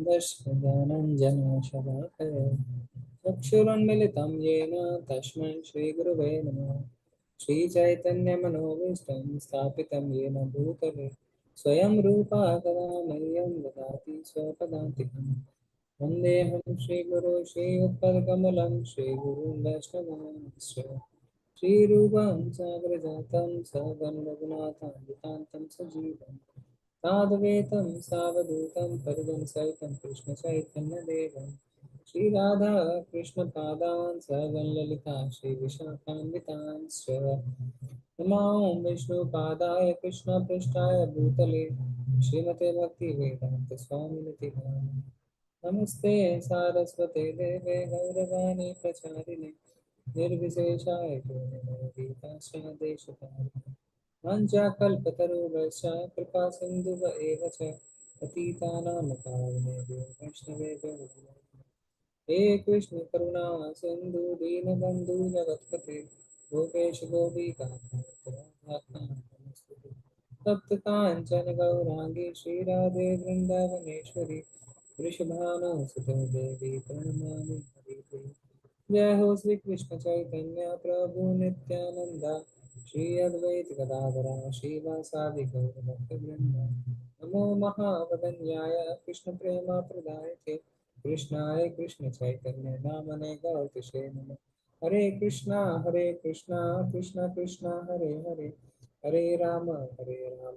दशमदनञ्जनशलाकया चक्षुरुन्मिलितं येन तस्मै श्रीगुरवे नमः। श्रीचैतन्यमनोभीष्टं स्थापितं येन भूतले स्वयं रूपा कदा मह्यं ददाति स्वपदान्तिकम्। वन्देऽहं श्रीगुरो श्रीयुक्तकमलं श्रीगुरुं वैष्णवांश्च श्रीरूपं सागरजातं सगं रघुनाथान्वितान्तं सजीवं साधुवेतं सावधूतं परिजनसहितं कृष्णचैतन्यदेवं श्रीराधा कृष्णपादान् सगं ललिता श्रीविशाखान्वितांश्च नमां विष्णुपादाय कृष्णपृष्ठाय भूतले श्रीमते भक्तिवेदान्तस्वामिनिति नामिने। नमस्ते सारस्वते देवे गौरवाणी प्रचारिणे निर्विशेषाय गीताश्रमदेशकारिणे वञ्चाकल्पतरुभ्यश्च कृपा सिन्धुव एव च पतितानां पावनेभ्यो वैष्णवेभ्यो नमो नमः। हे कृष्ण करुणा सिन्धु दीनबन्धु जगत्पते गोपेश गोपिकान्त तप्त कांचन गौरांगी श्रीराधे वृंदावनेश्वरी वृषभानुसुते देवी प्रणमामि हरिप्रिय। जय हो श्री कृष्ण चैतन्य प्रभु नित्यानंद श्री अद्वैत गदाधर श्रीवासादि गौर भक्तवृंद। नमो महावदन्याय कृष्ण प्रेम प्रदायते कृष्णाय कृष्ण चैतन्य नामने गौरतिषे नमः। Hare Krishna Krishna Krishna Hare Hare Hare Ram Ram Ram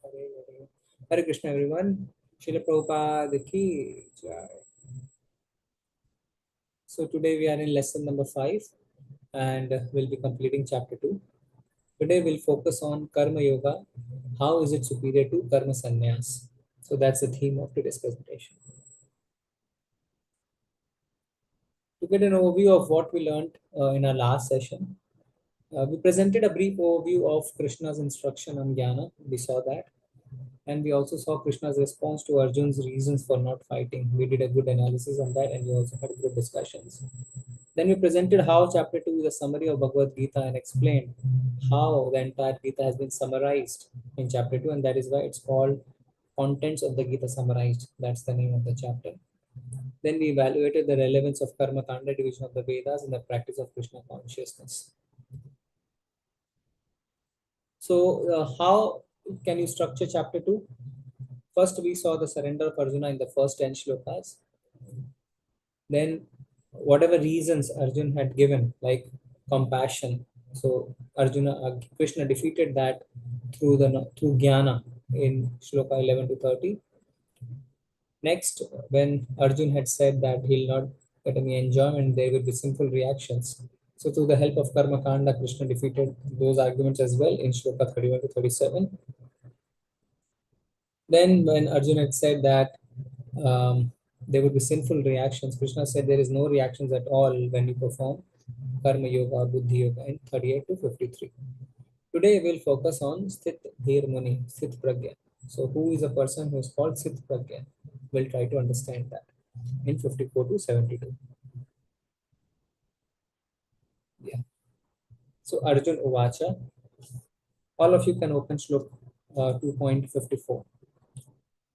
Hare Hare. Hare Krishna everyone. Srila Prabhupada ki jai. So today we are in lesson number 5 and we'll be completing chapter 2. Today we'll focus on Karma Yoga. How is it superior to Karma Sannyas? So that's the theme of today's presentation. To get an overview of what we learned in our last session, we presented a brief overview of Krishna's instruction on Jnana. We saw that. And we also saw Krishna's response to Arjun's reasons for not fighting. We did a good analysis on that and we also had good discussions. Then we presented how chapter 2 is a summary of Bhagavad Gita and explained how the entire Gita has been summarized in chapter 2, and that is why it's called Contents of the Gita Summarized. That's the name of the chapter. Then we evaluated the relevance of Karma Kanda, division of the Vedas, in the practice of Krishna consciousness. So, how can you structure chapter 2? First, we saw the surrender of Arjuna in the first 10 shlokas. Then, whatever reasons Arjuna had given, like compassion, so Krishna defeated that through jnana in shloka 11 to 30. Next, when Arjuna had said that he'll not get any enjoyment, there will be sinful reactions. So, through the help of Karma Kanda, Krishna defeated those arguments as well in shloka 31 to 37. Then, when Arjuna had said that there would be sinful reactions, Krishna said there is no reactions at all when you perform Karma Yoga or Buddhi Yoga in 38 to 53. Today, we'll focus on Sthit Dhir Muni, Sthit Pragya. So, who is a person who is called Sthit Pragya? We'll try to understand that in 54 to 72. Yeah. So, Arjun Uvacha. All of you can open Shlok 2.54.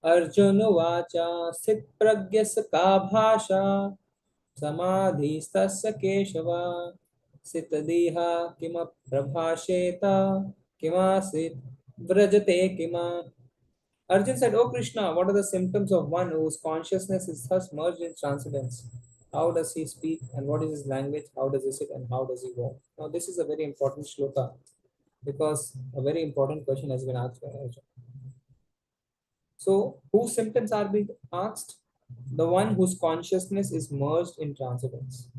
Arjun वाचा स्थित प्रज्ञस्य का भाषा समाधिस्तस्य Keshav सितदिह किमप्रभाषेत किमासीत् व्रजते keema. Arjun said, "Oh Krishna, what are the symptoms of one whose consciousness is thus merged in transcendence? How does he speak and what is his language? How does he sit and how does he walk?" Now this is a very important shloka because a very important question has been asked by Arjun. So, whose symptoms are being asked? The one whose consciousness is merged in transcendence.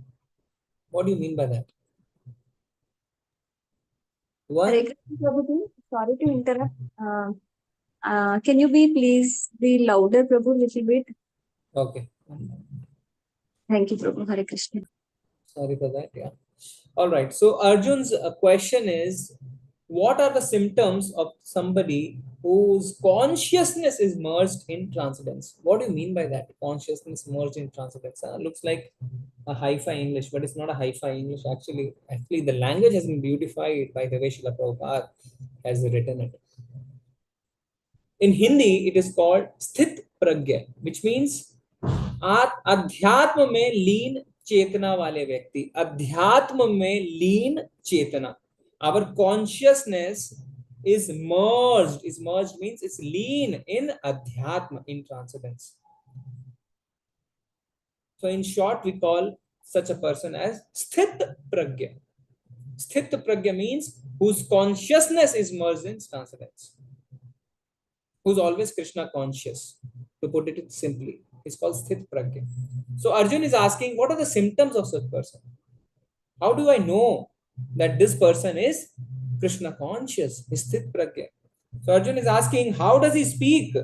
What do you mean by that? Hare Krishna, Prabhuji. Sorry to interrupt. Can you please be louder, Prabhu, little bit? Okay. Thank you, Prabhu. Hare Krishna. Sorry for that. Yeah. All right. So Arjun's question is, what are the symptoms of somebody whose consciousness is merged in transcendence? What do you mean by that? Consciousness merged in transcendence. Looks like a hi-fi English, but it's not a hi-fi English. Actually, the language has been beautified by the way Srila Prabhupada has written it. In Hindi, it is called Sthit pragya, which means अध्यात्म में लीन चेतना वाले व्यक्ति, अध्यात्म में लीन चेतना. Our consciousness is merged. Is merged means it's lean in adhyatma, in transcendence. So in short, we call such a person as sthit pragya. Sthit pragya means whose consciousness is merged in transcendence, who's always Krishna conscious. To put it simply, it's called sthit pragya. So Arjun is asking, what are the symptoms of such person? How do I know that this person is Krishna conscious, is sthit pragya? So Arjun is asking, how does he speak?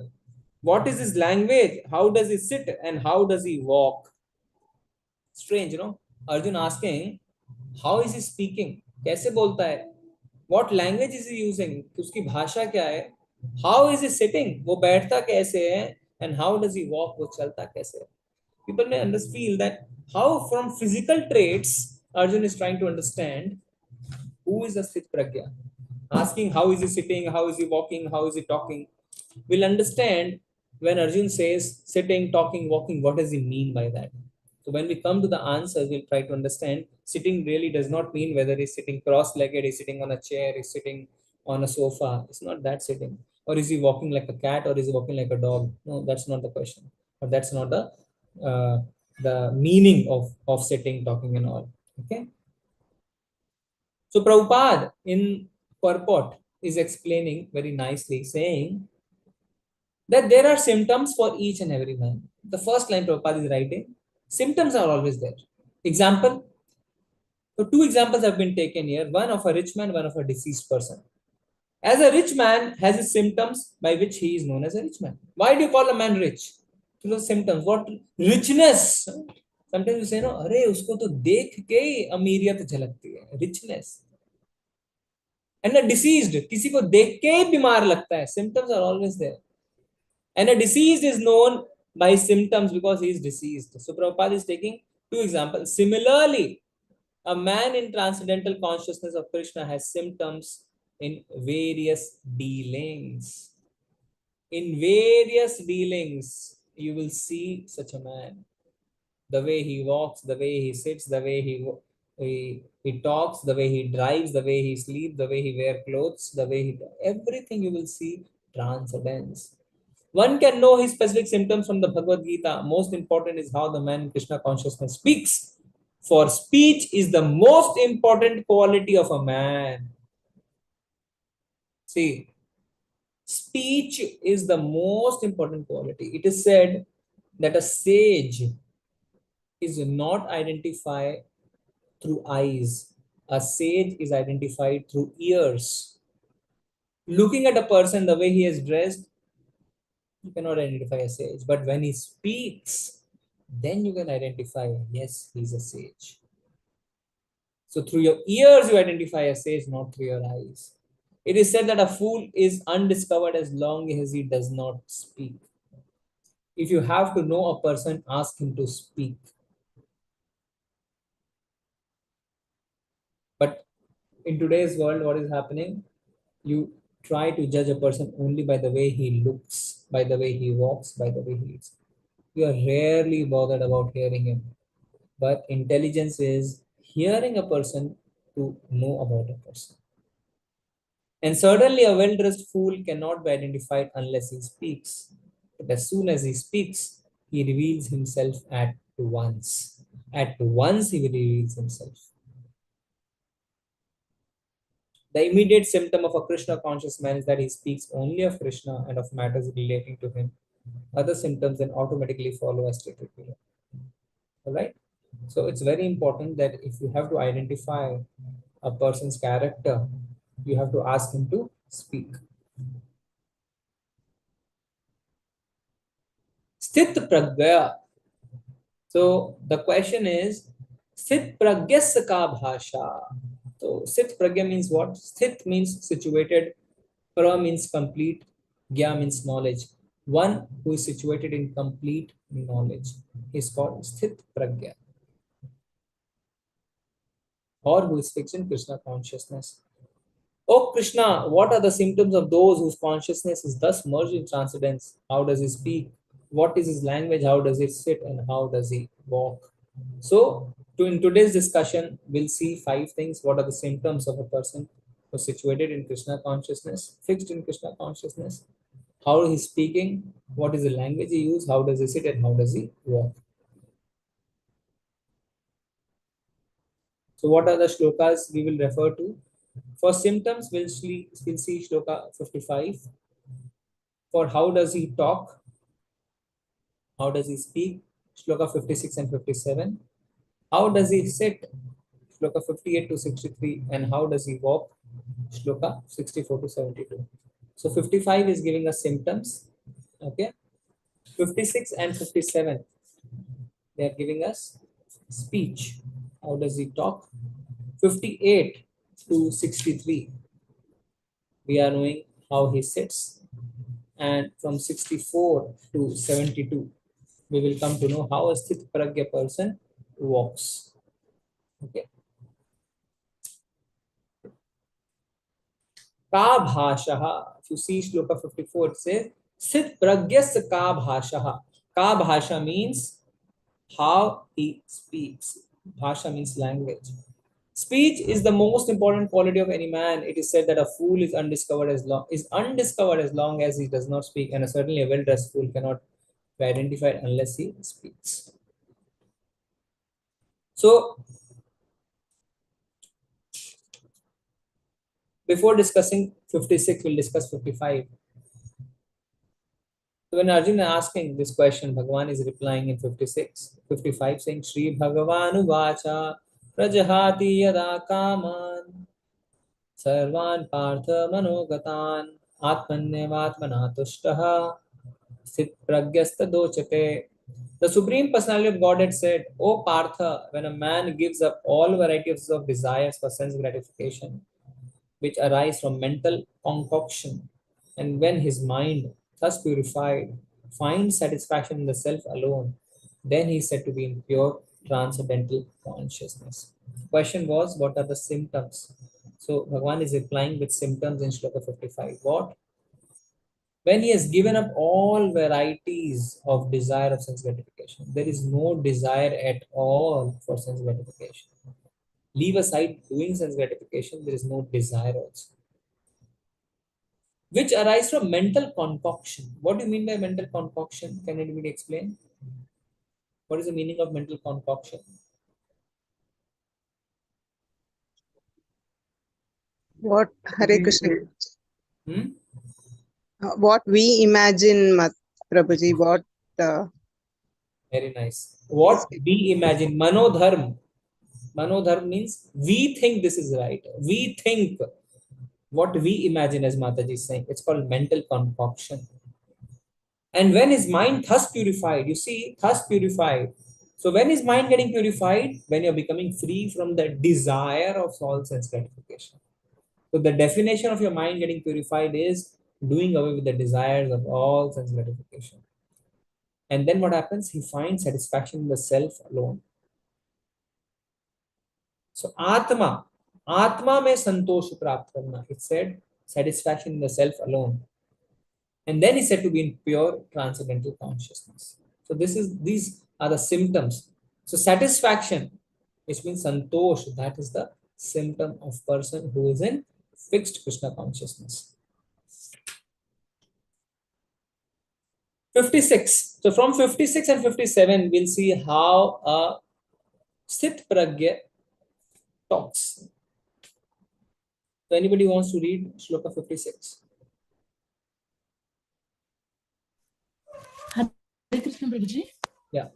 What is his language? How does he sit? And how does he walk? Strange, Arjun asking, how is he speaking? कैसे बोलता है? What language is he using? उसकी भाषा क्या है? How is he sitting? वो बैठता कैसे है? And how does he walk? वो चलता कैसे है? People may feel that how from physical traits Arjun is trying to understand who is the Sthit Pragya. Asking how is he sitting, how is he walking, how is he talking. We'll understand when Arjun says sitting, talking, walking, what does he mean by that? So when we come to the answers, we'll try to understand sitting really does not mean whether he's sitting cross-legged, he's sitting on a chair, he's sitting on a sofa. It's not that sitting. Or is he walking like a cat or is he walking like a dog? No, that's not the question. Or that's not the meaning of sitting, talking and all. Okay. So Prabhupada in purport is explaining very nicely, saying that there are symptoms for each and every man. The first line Prabhupada is writing, symptoms are always there. Example, so two examples have been taken here, one of a rich man, one of a deceased person. As a rich man has his symptoms by which he is known as a rich man. Why do you call a man rich? So the symptoms, what richness? Sometimes you say, no, अरे उसको तो देख के ही अमीरियत झलकती है, richness. And a deceased, किसी को देख के ही बीमार लगता है. Symptoms are always there. And a deceased is known by symptoms because he is deceased. So Prabhupada is taking two examples. Similarly, a man in transcendental consciousness of Krishna has symptoms in various dealings. In various dealings, you will see such a man. The way he walks, the way he sits, the way he talks, the way he drives, the way he sleeps, the way he wears clothes, the way everything you will see transcendence. One can know his specific symptoms from the Bhagavad Gita. Most important is how the man in Krishna consciousness speaks. For speech is the most important quality of a man. See, speech is the most important quality. It is said that a sage is not identified through eyes. A sage is identified through ears. Looking at a person, the way he is dressed, you cannot identify a sage. But when he speaks, then you can identify, yes, he's a sage. So through your ears, you identify a sage, not through your eyes. It is said that a fool is undiscovered as long as he does not speak. If you have to know a person, ask him to speak. But in today's world, what is happening? You try to judge a person only by the way he looks, by the way he walks, by the way he eats. You are rarely bothered about hearing him. But intelligence is hearing a person to know about a person. And certainly a well-dressed fool cannot be identified unless he speaks. But as soon as he speaks, he reveals himself at once. At once he reveals himself. The immediate symptom of a Krishna conscious man is that he speaks only of Krishna and of matters relating to him. Other symptoms then automatically follow as stated below. All right. So it's very important that if you have to identify a person's character, you have to ask him to speak. Sthit pragya. So the question is, Sthit pragyasya ka bhasha. So Sthit pragya means what? Sthit means situated, pra means complete, gya means knowledge. One who is situated in complete knowledge is called Sthit pragya, or who is fixed in Krishna consciousness. Oh Krishna, what are the symptoms of those whose consciousness is thus merged in transcendence? How does he speak? what is his language, how does he sit, and how does he walk. So in today's discussion, we'll see 5 things. What are the symptoms of a person who's situated in Krishna consciousness, fixed in Krishna consciousness, how he's speaking, what is the language he uses, how does he sit, and how does he walk. So what are the shlokas we will refer to? For symptoms, we'll see shloka 55. For how does he talk, how does he speak, shloka 56 and 57. How does he sit, shloka 58 to 63, and how does he walk, shloka 64 to 72. So 55 is giving us symptoms, okay. 56 and 57, they are giving us speech, how does he talk. 58 to 63, we are knowing how he sits, and from 64 to 72, we will come to know how a sthit pragya person walks. Okay. Ka bhashaha. If you see shloka 54, it says sthit pragyas ka bhashaha. Ka bhasha means how he speaks. Bhasha means language. Speech is the most important quality of any man. It is said that a fool is undiscovered as long as he does not speak, and certainly a well-dressed fool cannot be identified unless he speaks. So, before discussing 56, we'll discuss 55. So when Arjuna is asking this question, Bhagavan is replying in 56, 55, saying, Shri Bhagavanu Vacha Prajahati Yada Kaman Sarvan Partha Manogatan Atmanyavatmana Tushtaha Sthit Pragyasta Dochate. The Supreme Personality of Godhead said, O Partha, when a man gives up all varieties of desires for sense gratification, which arise from mental concoction, and when his mind, thus purified, finds satisfaction in the self alone, then he is said to be in pure transcendental consciousness. Question was, what are the symptoms? So Bhagavan is replying with symptoms in Shloka 55. What? When he has given up all varieties of desire of sense gratification, there is no desire at all for sense gratification. Leave aside doing sense gratification, there is no desire also. Which arise from mental concoction. What do you mean by mental concoction? Can anybody explain? What is the meaning of mental concoction? What Hare Krishna? Hmm? What we imagine, Prabhuji. What Very nice. is What we imagine. Manodharm. Manodharm means we think this is right. We think what we imagine, as Mataji is saying. It's called mental concoction. And when his mind thus purified, you see, thus purified. So when is mind getting purified? When you're becoming free from the desire of all sense gratification. So the definition of your mind getting purified is doing away with the desires of all sense gratification. And then what happens? He finds satisfaction in the self alone. So Atma mein santosh prapt karna. It said satisfaction in the self alone. And then he said to be in pure transcendental consciousness. So these are the symptoms. So satisfaction, which means santosh, that is the symptom of person who is in fixed Krishna consciousness. 56. So from 56 and 57, we'll see how a Sthit Pragya talks. So anybody wants to read Shloka 56? Hare Krishna Prabhuji. Yeah.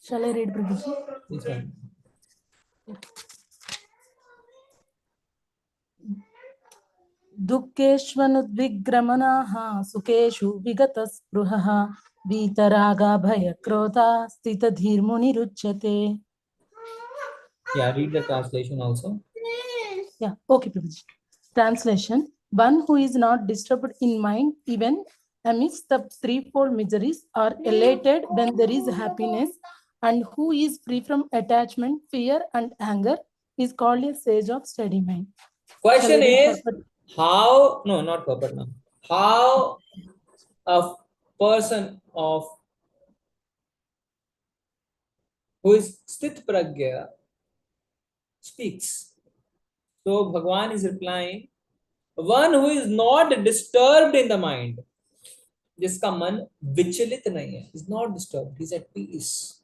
Shall I read Prabhuji? This one. दुःखेष्वनुद्विग्रमणाः सुखेषु विगतस्पृहः वीतरागाभयक्रोधा स्थितधीर्मुनिरुच्यते. Yeah, read the translation also. Yeah, okay, Prabhuji. Translation: one who is not disturbed in mind even amidst the threefold miseries, or elated when there is happiness, and who is free from attachment, fear, and anger, is called a sage of steady mind. Question is, how, no, not Paparna. How a person of who is sthit pragya speaks. So Bhagwan is replying, one who is not disturbed in the mind, जिसका मन विचलित नहीं है, is not disturbed, he is at peace.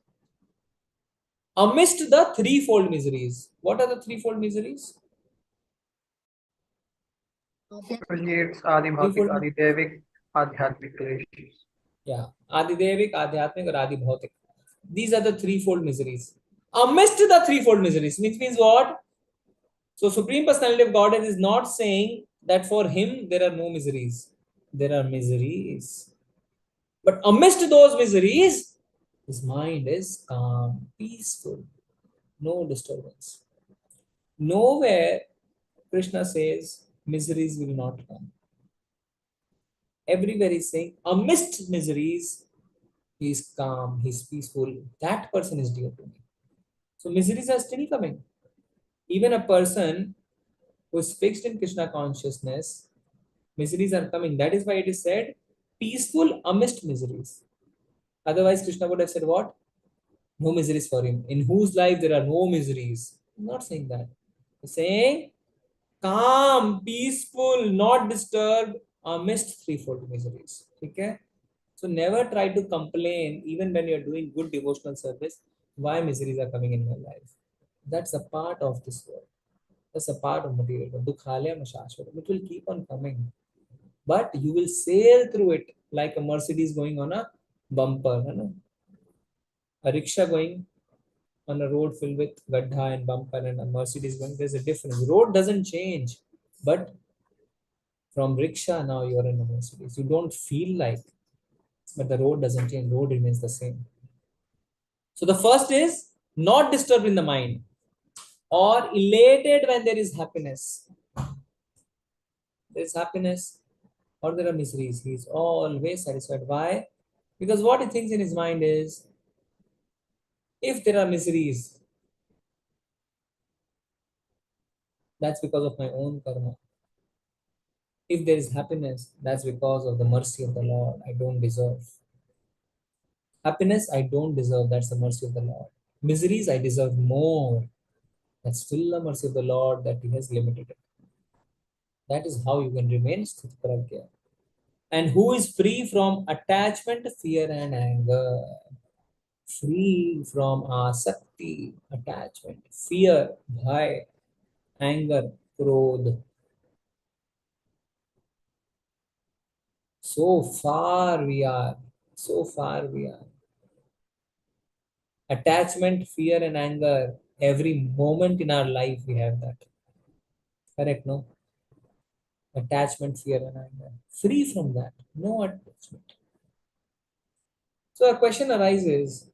Amidst the threefold miseries. What are the threefold miseries? It's Adi Bhautik, Adi Devik, Adhyatmik clashes. Yeah, Adi Devik, Adhyatmik, or Adi Bhautik. These are the threefold miseries. Amidst the threefold miseries, which means what? So Supreme Personality of Godhead is not saying that for him there are no miseries. There are miseries. But amidst those miseries, his mind is calm, peaceful, no disturbance. Nowhere Krishna says miseries will not come. Everywhere he's saying amidst miseries, he is calm, he is peaceful. That person is dear to me. So miseries are still coming. Even a person who is fixed in Krishna consciousness, miseries are coming. That is why it is said peaceful amidst miseries. Otherwise, Krishna would have said what? No miseries for him. In whose life there are no miseries. I'm not saying that. I'm saying calm, peaceful, not disturbed amidst threefold miseries. Okay? So never try to complain, even when you're doing good devotional service, why miseries are coming in my life. That's a part of this world. That's a part of material world. Dukhalaya mashashvaram. It will keep on coming. But you will sail through it like a Mercedes going on a bumper. A rickshaw going on a road filled with gadha and bumper and a Mercedes going, there's a difference. Road doesn't change. But from rickshaw now you're in a Mercedes. You don't feel like, but the road doesn't change. Road remains the same. So the first is not disturbed in the mind or elated when there is happiness. There is happiness or there are miseries. He is always satisfied. Why? Because what he thinks in his mind is, if there are miseries, that's because of my own karma. If there is happiness, that's because of the mercy of the Lord. I don't deserve. Happiness, I don't deserve. That's the mercy of the Lord. Miseries, I deserve more. That's still the mercy of the Lord that He has limited it. That is how you can remain sthit pragya. And who is free from attachment, fear, and anger? Free from asakti, attachment, fear, bhai, anger, krodh. So far we are. So far we are. Attachment, fear, and anger. Every moment in our life we have that. Correct, no? Attachment, fear, and anger. Free from that. No attachment. So a question arises,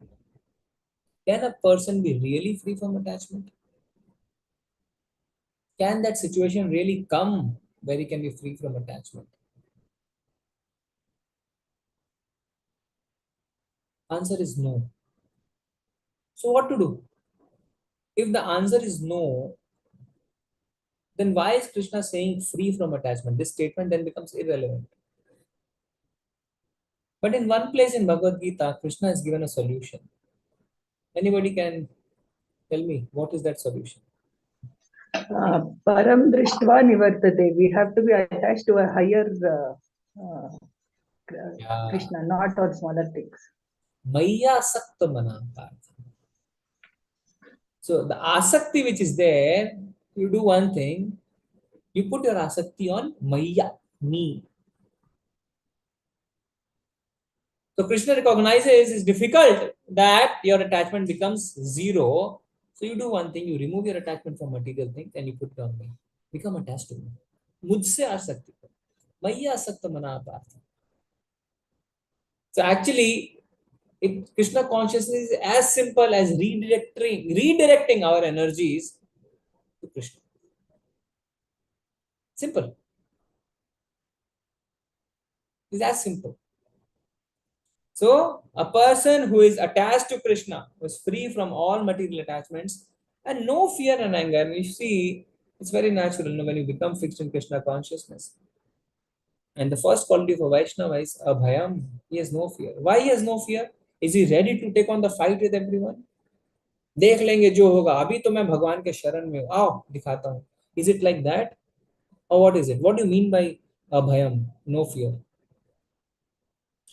can a person be really free from attachment? Can that situation really come where he can be free from attachment? Answer is no. So what to do? If the answer is no, then why is Krishna saying free from attachment? This statement then becomes irrelevant. But in one place in Bhagavad Gita, Krishna has given a solution. Anybody can tell me what is that solution? Param drishtva nivartate. We have to be attached to a higher Krishna, not on smaller things. Maya sakta mananta. So the asakti which is there, you do one thing, you put your asakti on Maya, me. So Krishna recognizes it's difficult that your attachment becomes zero. So you do one thing, you remove your attachment from material things and you put it on me. Become attached to me. Mujhse asakti. Maya asakta manata. So actually, Krishna consciousness is as simple as redirecting our energies to Krishna. Simple. It's as simple. So, a person who is attached to Krishna, who is free from all material attachments and no fear and anger, and you see, it's very natural when you become fixed in Krishna consciousness. And the first quality of a Vaishnava is abhayam. He has no fear. Why he has no fear? Is he ready to take on the fight with everyone? देख लेंगे जो होगा, अभी तो मैं भगवान के शरण में हूं, आओ दिखाता हूं. Is it like that? Or what is it? What do you mean by abhayam? No fear.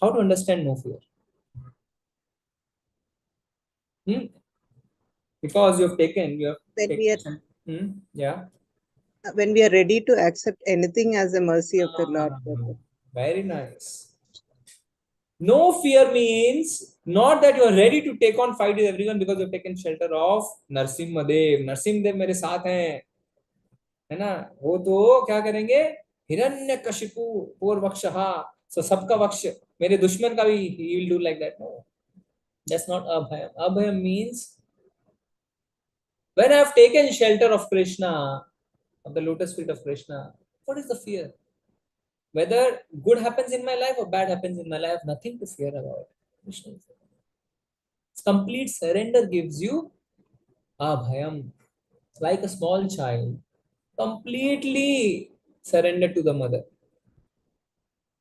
How to understand no fear? Because you have When we are taken. Yeah. when we are ready to accept anything as a mercy of the Lord. Very nice. No fear means not that you are ready to take on fight with everyone because you have taken shelter of Narsimha Dev. Narsimha Dev मेरे साथ हैं, है ना? वो तो क्या करेंगे? Hiranyakashipu पूर्वक्षहा, so सबका वक्ष, मेरे दुश्मन का भी he will do like that. No, that's not abhayam. Abhayam means when I have taken shelter of Krishna, of the lotus feet of Krishna, what is the fear? Whether good happens in my life or bad happens in my life, I have nothing to fear about. Krishna is there. Complete surrender gives you abhayam, like a small child, completely surrender to the mother.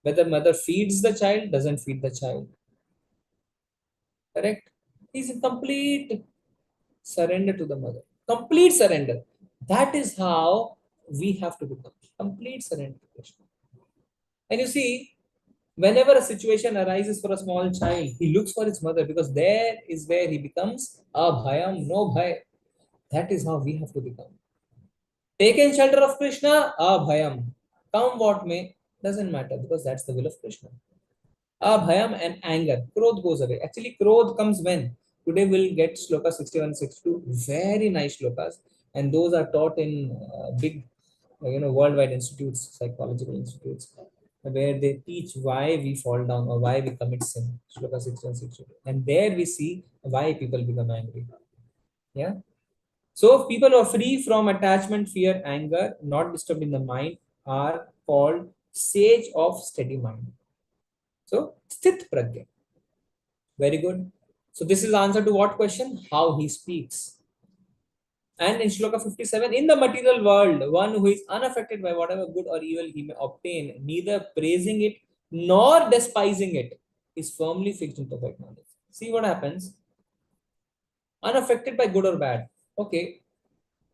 Whether mother feeds the child, doesn't feed the child. Correct? He's in complete surrender to the mother. Complete surrender. That is how we have to become. Complete surrender to Krishna. And you see, whenever a situation arises for a small child, he looks for his mother because there is where he becomes abhayam, no bhay. That is how we have to become. Taken shelter of Krishna, abhayam. Come what may, doesn't matter because that's the will of Krishna. Abhayam and anger. Krodh goes away. Actually, Krodh comes when? Today we'll get shloka 61, 62. Very nice shlokas. And those are taught in big, worldwide institutes, psychological institutes, where they teach why we fall down or why we commit sin. Shloka 61, 62. And there we see why people become angry. Yeah. So people who are free from attachment, fear, anger, not disturbed in the mind, are called sage of steady mind. So sthit pragya. Very good. So this is the answer to what question? How he speaks. And in Shloka 57, in the material world, one who is unaffected by whatever good or evil he may obtain, neither praising it nor despising it, is firmly fixed in perfect knowledge. See what happens? Unaffected by good or bad. Okay,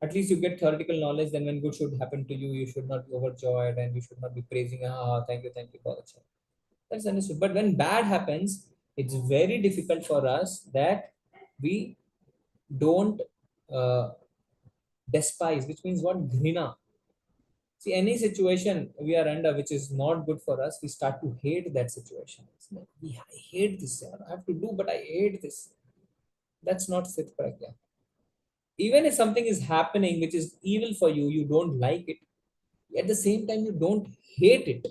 at least you get theoretical knowledge. Then when good should happen to you, you should not be overjoyed and you should not be praising, thank you, God. That's understood. But when bad happens, it's very difficult for us that we don't despise, which means what? Ghrina. See, any situation we are under which is not good for us, we start to hate that situation. It's like, I hate this. I have to do, but I hate this. That's not Sith Pragya. Even if something is happening which is evil for you, you don't like it. At the same time, you don't hate it.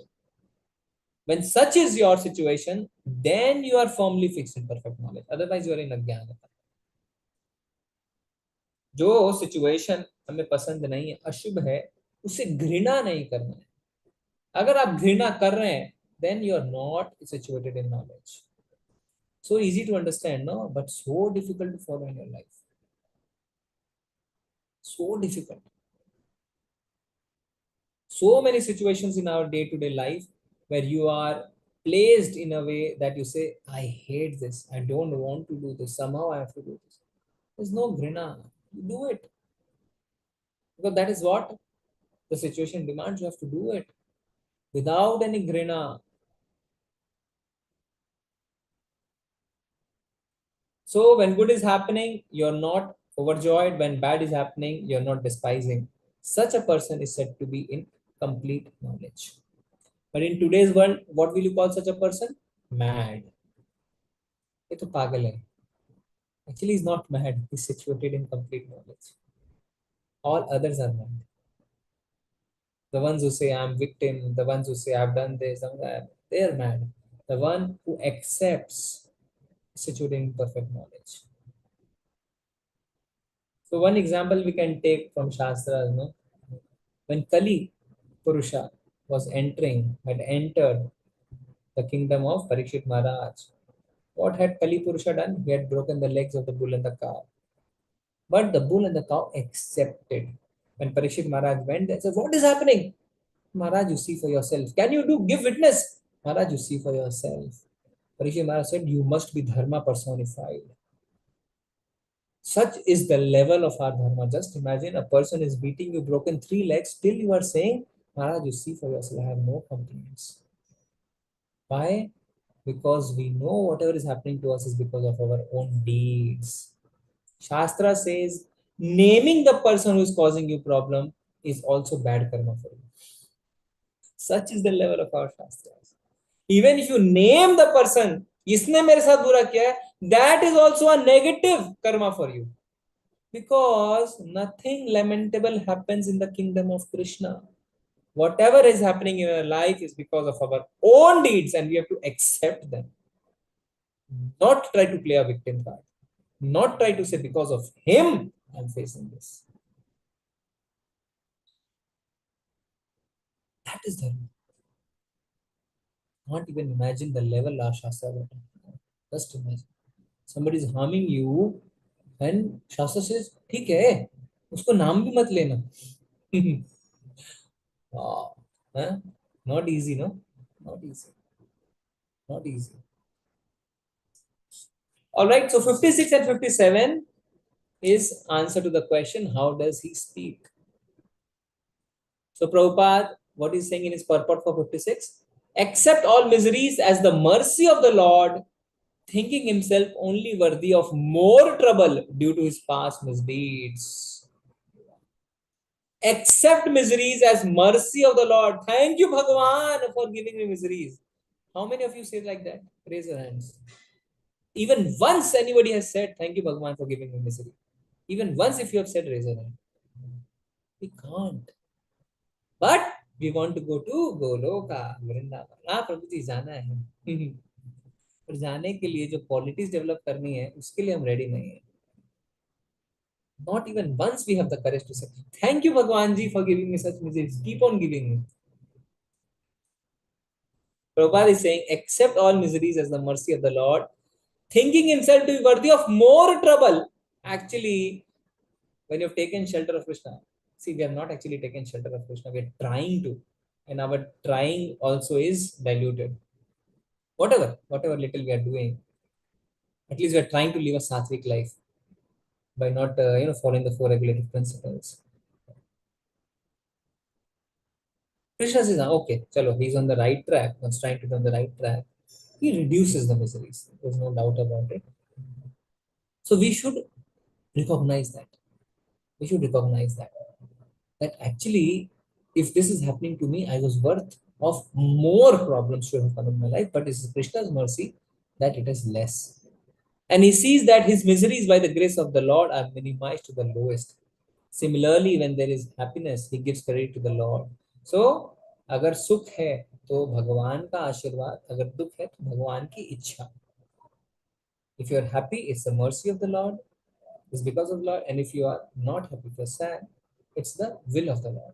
When such is your situation, then you are firmly fixed in perfect knowledge. Otherwise, you are in ajnana. जो situation हमें पसंद नहीं है, अशुभ है, उसे घृणा नहीं करना है. अगर आप घृणा कर रहे हैं, then you are not situated in knowledge. So easy to understand, no? But so difficult to follow in your life. So difficult. So many situations in our day-to-day life where you are placed in a way that you say, I hate this. I don't want to do this. Somehow I have to do this. There's no grina. You do it. Because that is what the situation demands. You have to do it without any grina. So when good is happening, you're not overjoyed. When bad is happening, you're not despising. Such a person is said to be in complete knowledge. But in today's world, what will you call such a person? Mad. ये तो पागल है. Actually, he's not mad. He's situated in complete knowledge. All others are mad. The ones who say I'm victim, the ones who say I've done this, they are mad. The one who accepts is situated in perfect knowledge. So one example we can take from Shastra, when Kali Purusha had entered the kingdom of Parikshit Maharaj. What had Kali Purusha done? He had broken the legs of the bull and the cow. But the bull and the cow accepted. When Parikshit Maharaj went, they said, what is happening? Maharaj, you see for yourself. Can you give witness? Maharaj, you see for yourself. Parikshit Maharaj said, you must be dharma personified. Such is the level of our dharma. Just imagine a person is beating you, broken 3 legs, still you are saying, Maharaj, you see for yourself, I have no complaints. Why? Because we know whatever is happening to us is because of our own deeds. Shastra says, naming the person who is causing you problem is also bad karma for you. Such is the level of our Shastras. Even if you name the person, इसने मेरे साथ बुरा किया है, that is also a negative karma for you. Because nothing lamentable happens in the kingdom of Krishna. Whatever is happening in our life is because of our own deeds, and we have to accept them. Not try to play a victim card. Not try to say because of him I'm facing this. That is dharma. Can't even imagine the level our Shastra. Just imagine. Somebody is harming you and Shastra says, ठीक है, उसको नाम भी मत लेना. Wow. Huh? Not easy, no? Not easy. Not easy. All right, so 56 and 57 is answer to the question, how does he speak? So Prabhupada, what he's saying in his purport for 56, accept all miseries as the mercy of the Lord, thinking himself only worthy of more trouble due to his past misdeeds. Accept miseries as mercy of the Lord. Thank you, Bhagavan, for giving me miseries. How many of you say like that? Raise your hands. Even once anybody has said, thank you, Bhagavan, for giving me misery. Even once if you have said, raise your hand. We can't. But we want to go to Goloka, Vrindavan. हाँ प्रभु जी जाना है. पर जाने के लिए जो qualities develop करनी है उसके लिए हम रेडी नहीं है. Not even once we have the courage to say, thank you, Bhagwan ji, for giving me such miseries. Keep on giving me. Prabhupada is saying, accept all miseries as the mercy of the Lord, thinking himself to be worthy of more trouble. Actually, when you have taken shelter of Krishna, see, we have not actually taken shelter of Krishna. We are trying to. And our trying also is diluted. Whatever little we are doing, at least we are trying to live a sattvic life by not, following the 4 regulative principles. Krishna says, okay, chalo, he's on the right track. Was trying to be on the right track. He reduces the miseries. There's no doubt about it. So we should recognize that. We should recognize that. That actually, if this is happening to me, I was worth of more problems should have come in my life. But it's Krishna's mercy that it is less. And he sees that his miseries by the grace of the Lord are minimized to the lowest. Similarly, when there is happiness, he gives credit to the Lord. So, अगर सुख है तो भगवान का आशीर्वाद, अगर दुख है तो भगवान की इच्छा. If you are happy, it's the mercy of the Lord. It's because of the Lord. And if you are not happy, if you're sad, it's the will of the Lord.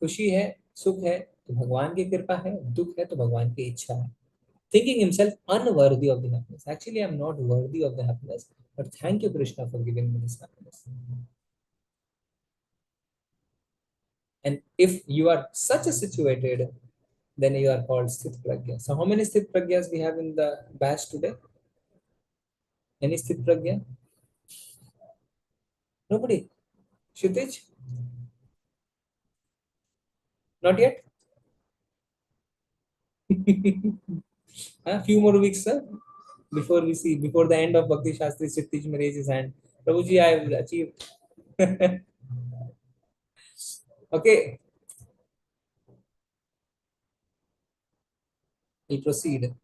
खुशी है, सुख है तो भगवान की कृपा है, दुख है तो भगवान की इच्छा है. Thinking himself unworthy of the happiness. Actually, I'm not worthy of the happiness, but thank you, Krishna, for giving me this happiness. And if you are such a situated, then you are called Sthit Pragya. So how many Sthit Pragyas we have in the batch today? Any Sthit Pragya? Nobody? Kshitij? Not yet? A few more weeks, sir, before the end of Bhakti Shastri, Kshitij may raise his hand. Prabhuji, I have achieved. Okay. We'll proceed.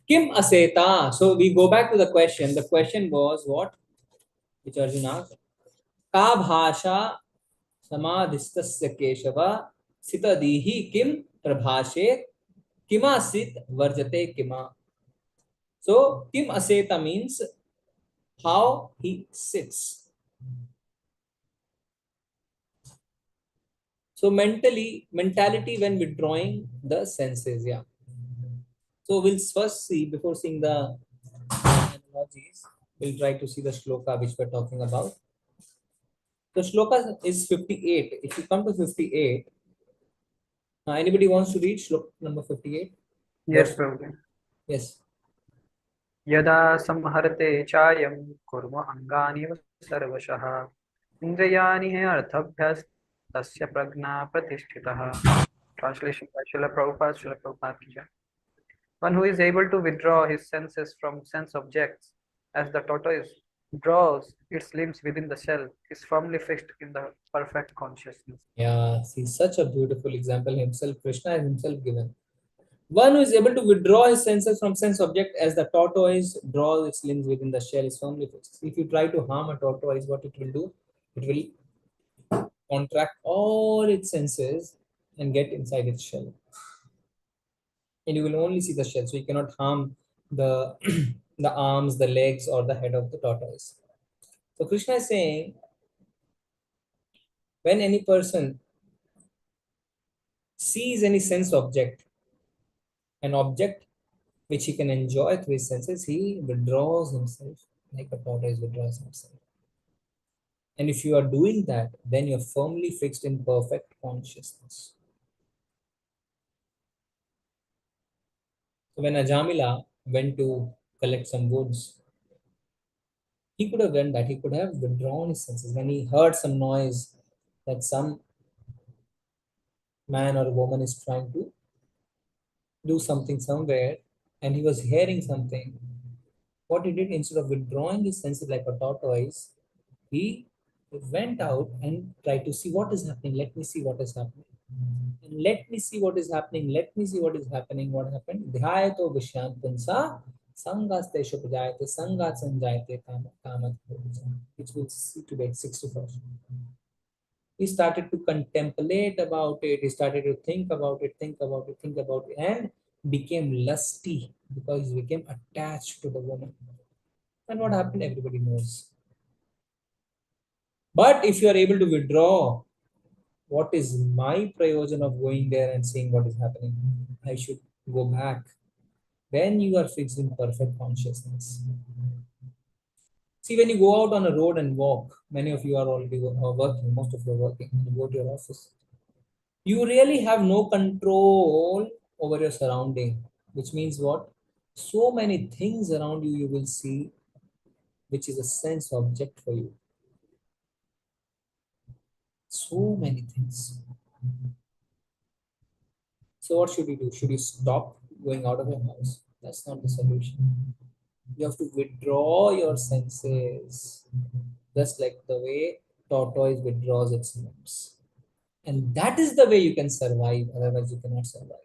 Kim aseta. So we go back to the question. The question was what? Which Arjuna asked. Ka bhasha samadhistasya keshava sitadihi kim prabhashe kima sit varjate kima. So kim aseta means how he sits. So mentality when withdrawing the senses. Yeah. So we'll first see, before seeing the analogies, We'll try to see the shloka which we're talking about. The shloka is 58. If you come to 58, anybody wants to read shloka number 58? Yes, Verse- Prabhuji. Yes. Yada samharate chayam kurma angani sarvashah indriyani arthabhyas tasya pragna pratishtitah. Translation by Srila Prabhupada, Srila Prabhupada ki jai. One who is able to withdraw his senses from sense objects, as the tortoise draws its limbs within the shell, is firmly fixed in the perfect consciousness. Yeah, see, such a beautiful example himself, Krishna has himself given. One who is able to withdraw his senses from sense object as the tortoise draws its limbs within the shell is firmly fixed. If you try to harm a tortoise, what it will do? It will contract all its senses and get inside its shell. And you will only see the shell, so you cannot harm the the arms, the legs, or the head of the tortoise. So Krishna is saying, when any person sees any sense object, an object which he can enjoy through his senses, he withdraws himself like a tortoise withdraws himself. And if you are doing that, then you're firmly fixed in perfect consciousness. So when Ajamila went to collect some woods, he could have done that. He could have withdrawn his senses. When he heard some noise that some man or woman is trying to do something somewhere, and he was hearing something, what he did, instead of withdrawing his senses like a tortoise, he went out and tried to see what is happening. Let me see what is happening. And let me see what is happening. Let me see what is happening. What happened? Dhyayato vishyantansa sangaste shupajayate sangat sanjayate kamat. Which we'll see today, 61st. He started to contemplate about it. He started to think about it, and became lusty because he became attached to the woman. And what happened? Everybody knows. But if you are able to withdraw, what is my prayojan of going there and seeing what is happening? I should go back. Then you are fixed in perfect consciousness. See, when you go out on a road and walk, many of you are already working, most of you are working, you go to your office. You really have no control over your surrounding, which means what? So many things around you you will see, which is a sense object for you. So many things. So what should you do? Should you stop going out of your house? That's not the solution. You have to withdraw your senses, just like the way tortoise withdraws its limbs. And that is the way you can survive, otherwise you cannot survive.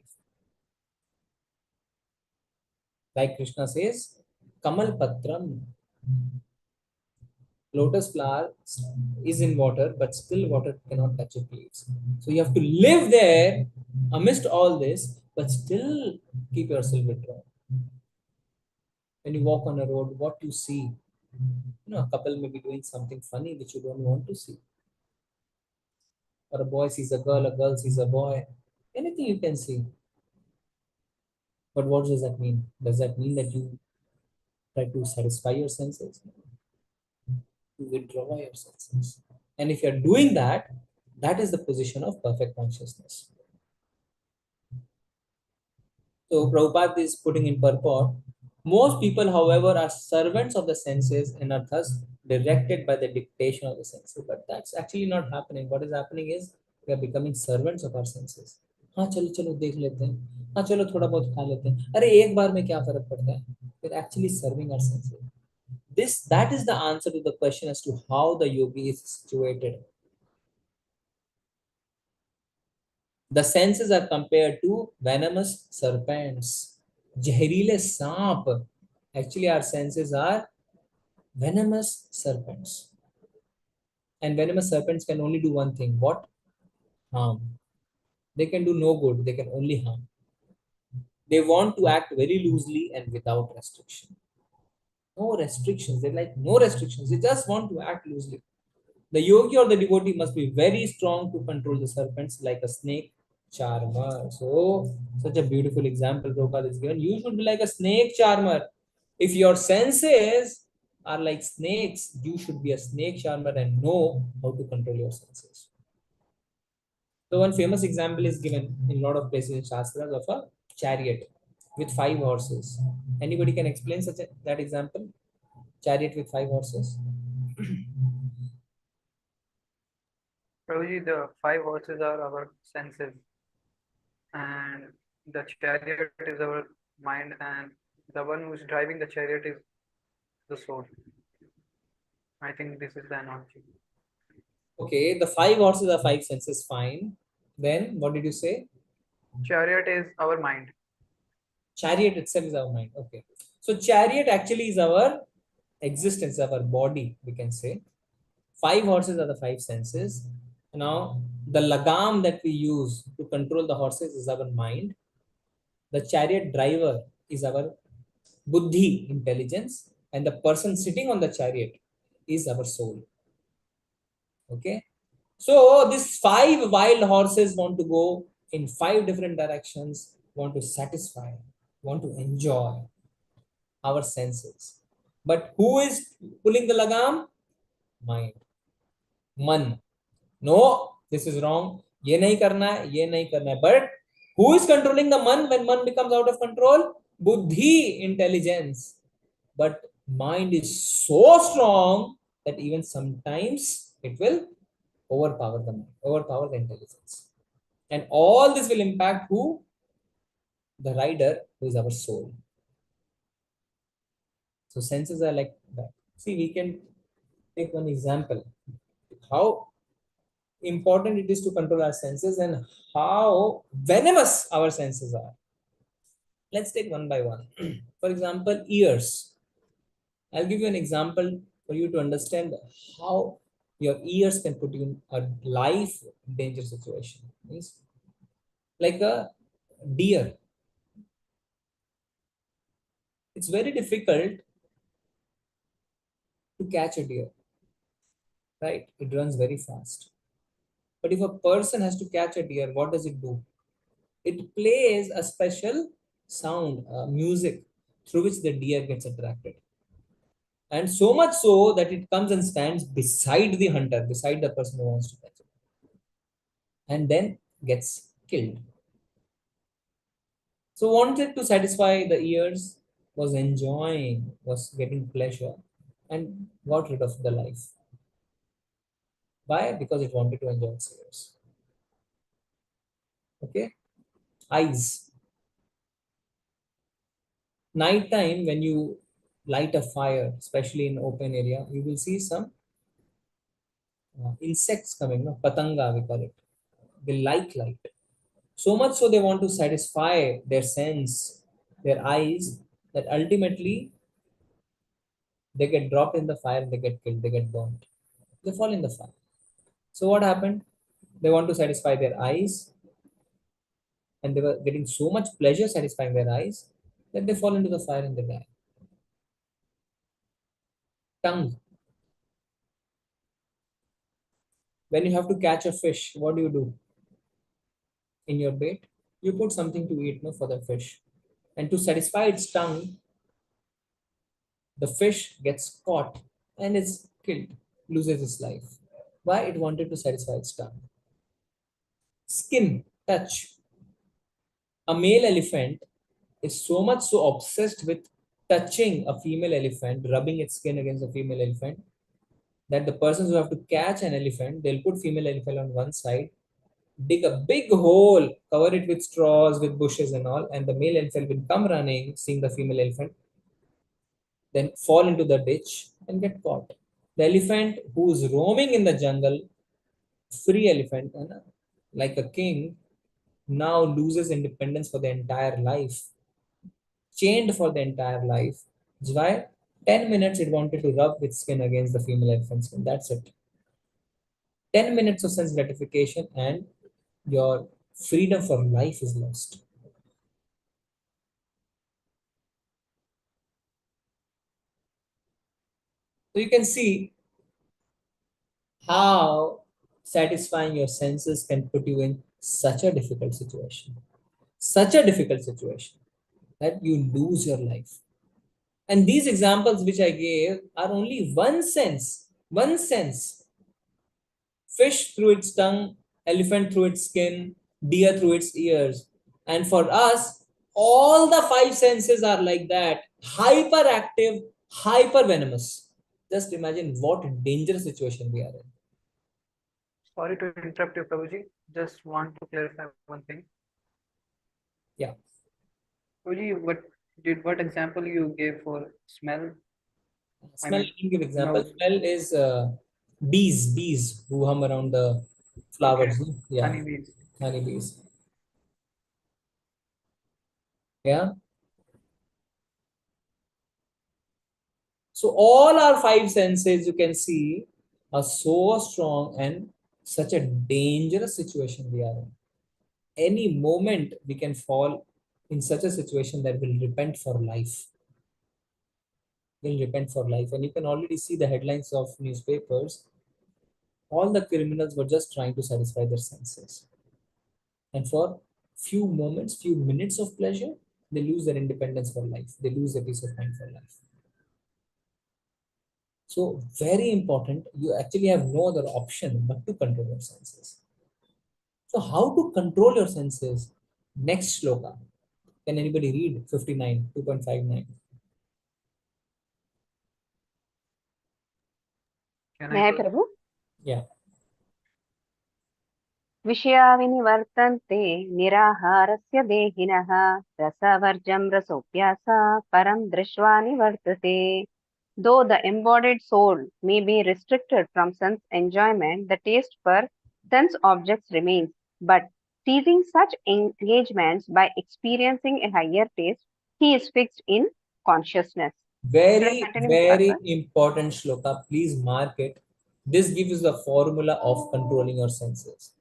Like Krishna says, Kamal Patram, lotus flower is in water, but still water cannot touch its leaves. So you have to live there amidst all this, but still keep yourself withdrawn. When you walk on a road, what you see? A couple may be doing something funny which you don't want to see. Or a boy sees a girl sees a boy. Anything you can see. But what does that mean? Does that mean that you try to satisfy your senses? You withdraw your senses. And if you're doing that, that is the position of perfect consciousness. So Prabhupada is putting in purport, most people, however, are servants of the senses and are thus directed by the dictation of the senses. But that's actually not happening. What is happening is we are becoming servants of our senses. हाँ चलो चलो देख लेते हैं, हाँ चलो थोड़ा बहुत खा लेते हैं, अरे एक बार में क्या फर्क पड़ता है? We're actually serving our senses. That is the answer to the question as to how the yogi is situated. The senses are compared to venomous serpents. Zehrile saap. Actually, our senses are venomous serpents. And venomous serpents can only do one thing. What? Harm. They can do no good. They can only harm. They want to act very loosely and without restriction. No restrictions. They like no restrictions. They just want to act loosely. The yogi or the devotee must be very strong to control the serpents like a snake charmer. So, such a beautiful example Prabhupada is given. You should be like a snake charmer. If your senses are like snakes, you should be a snake charmer and know how to control your senses. So one famous example is given in a lot of places in Shastras of a chariot with 5 horses. Anybody can explain that example? Chariot with 5 horses. Prabhuji, the 5 horses are our senses, and the chariot is our mind, and the one who's driving the chariot is the soul. I think this is the analogy. Okay, the 5 horses are 5 senses, fine. Then what did you say? Chariot is our mind. Chariot itself is our mind. Okay. So chariot actually is our existence, our body, we can say. 5 horses are the 5 senses. Now, the lagam that we use to control the horses is our mind. The chariot driver is our buddhi, intelligence, and the person sitting on the chariot is our soul. Okay. So these 5 wild horses want to go in 5 different directions, want to satisfy, want to enjoy our senses. But who is pulling the lagam? Mind. Man. No, this is wrong. ये नहीं करना है, ये नहीं करना है. But who is controlling the man when man becomes out of control? Buddhi, intelligence. But mind is so strong that even sometimes it will overpower the mind, overpower the intelligence. And all this will impact who? The rider, who is our soul. So senses are like that. See, we can take one example. How important it is to control our senses and how venomous our senses are. Let's take one by one. For example, ears. I'll give you an example for you to understand how your ears can put you in a life danger situation. Means like a deer. It's very difficult to catch a deer, right? It runs very fast. But if a person has to catch a deer, what does it do? It plays a special sound, music, through which the deer gets attracted. And so much so that it comes and stands beside the hunter, beside the person who wants to catch it, and then gets killed. So wanted to satisfy the ears, was enjoying, was getting pleasure, and got rid of the life. Why? Because it wanted to enjoy its ears. Okay? Eyes. Night time, when you light a fire, especially in open area, you will see some insects coming, no? Patanga, we call it. They like light. So much so they want to satisfy their sense, their eyes, that ultimately they get dropped in the fire, they get killed, they get burnt. They fall in the fire. So what happened? They want to satisfy their eyes, and they were getting so much pleasure satisfying their eyes that they fall into the fire and they die. Tongue. When you have to catch a fish, what do? In your bait? You put something to eat, no, for the fish. And to satisfy its tongue, the fish gets caught and is killed, loses its life. Why? It wanted to satisfy its tongue. Skin, touch. A male elephant is so much so obsessed with touching a female elephant, rubbing its skin against a female elephant, that the persons who have to catch an elephant, they'll put female elephant on one side, dig a big hole, cover it with straws, with bushes and all, and the male elephant will come running, seeing the female elephant, then fall into the ditch and get caught. The elephant who is roaming in the jungle, free elephant, like a king, now loses independence for the entire life, chained for the entire life. Why? 10 minutes it wanted to rub its skin against the female elephant skin. That's it. 10 minutes of sense gratification and your freedom for life is lost. So you can see how satisfying your senses can put you in such a difficult situation. Such a difficult situation that you lose your life. And these examples which I gave are only one sense. One sense. Fish through its tongue, elephant through its skin, deer through its ears. And for us, all the five senses are like that, hyperactive, hyper venomous. Just imagine what dangerous situation we are in. Sorry to interrupt you, Prabhuji. Just want to clarify one thing. Yeah. Prabhuji, what example you gave for smell? Smell, I can give example. nose. Smell is bees who hum around the flowers. Okay. Yeah, Honeybees. honeybees. Yeah. So all our five senses, you can see, are so strong and such a dangerous situation we are in. Any moment we can fall in such a situation that will repent for life. Will repent for life. And you can already see the headlines of newspapers. All the criminals were just trying to satisfy their senses. And for few moments, few minutes of pleasure, they lose their independence for life. They lose their peace of mind for life. So very important, you actually have no other option but to control your senses. So how to control your senses? Next shloka. Can anybody read 59, 2.59? Can May I, I Prabhu? Yeah. विषया विनिवर्तन्ते निराहारस्य देहिनः रसवर्जं रसोऽप्यासा परं दृष्ट्वा निवर्तते. Though the embodied soul may be restricted from sense enjoyment, the taste for sense objects remains. But ceasing such engagements by experiencing a higher taste, he is fixed in consciousness. Should I Very, continue, very Master? important shloka. Please mark it. This gives the formula of controlling your senses.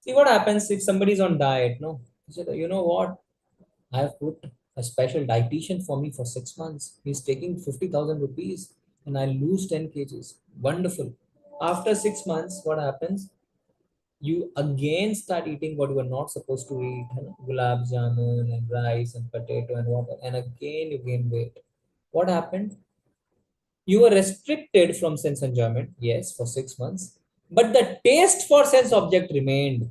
See what happens if somebody is on diet, no? He said, you know what? I have put a special dietitian for me for 6 months. He's taking 50,000 rupees and I lose 10 kgs. Wonderful. After 6 months, what happens? You again start eating what you were not supposed to eat, gulab jamun and rice and potato and water, and again you gain weight. What happened? You were restricted from sense enjoyment, yes, for 6 months, but the taste for sense object remained.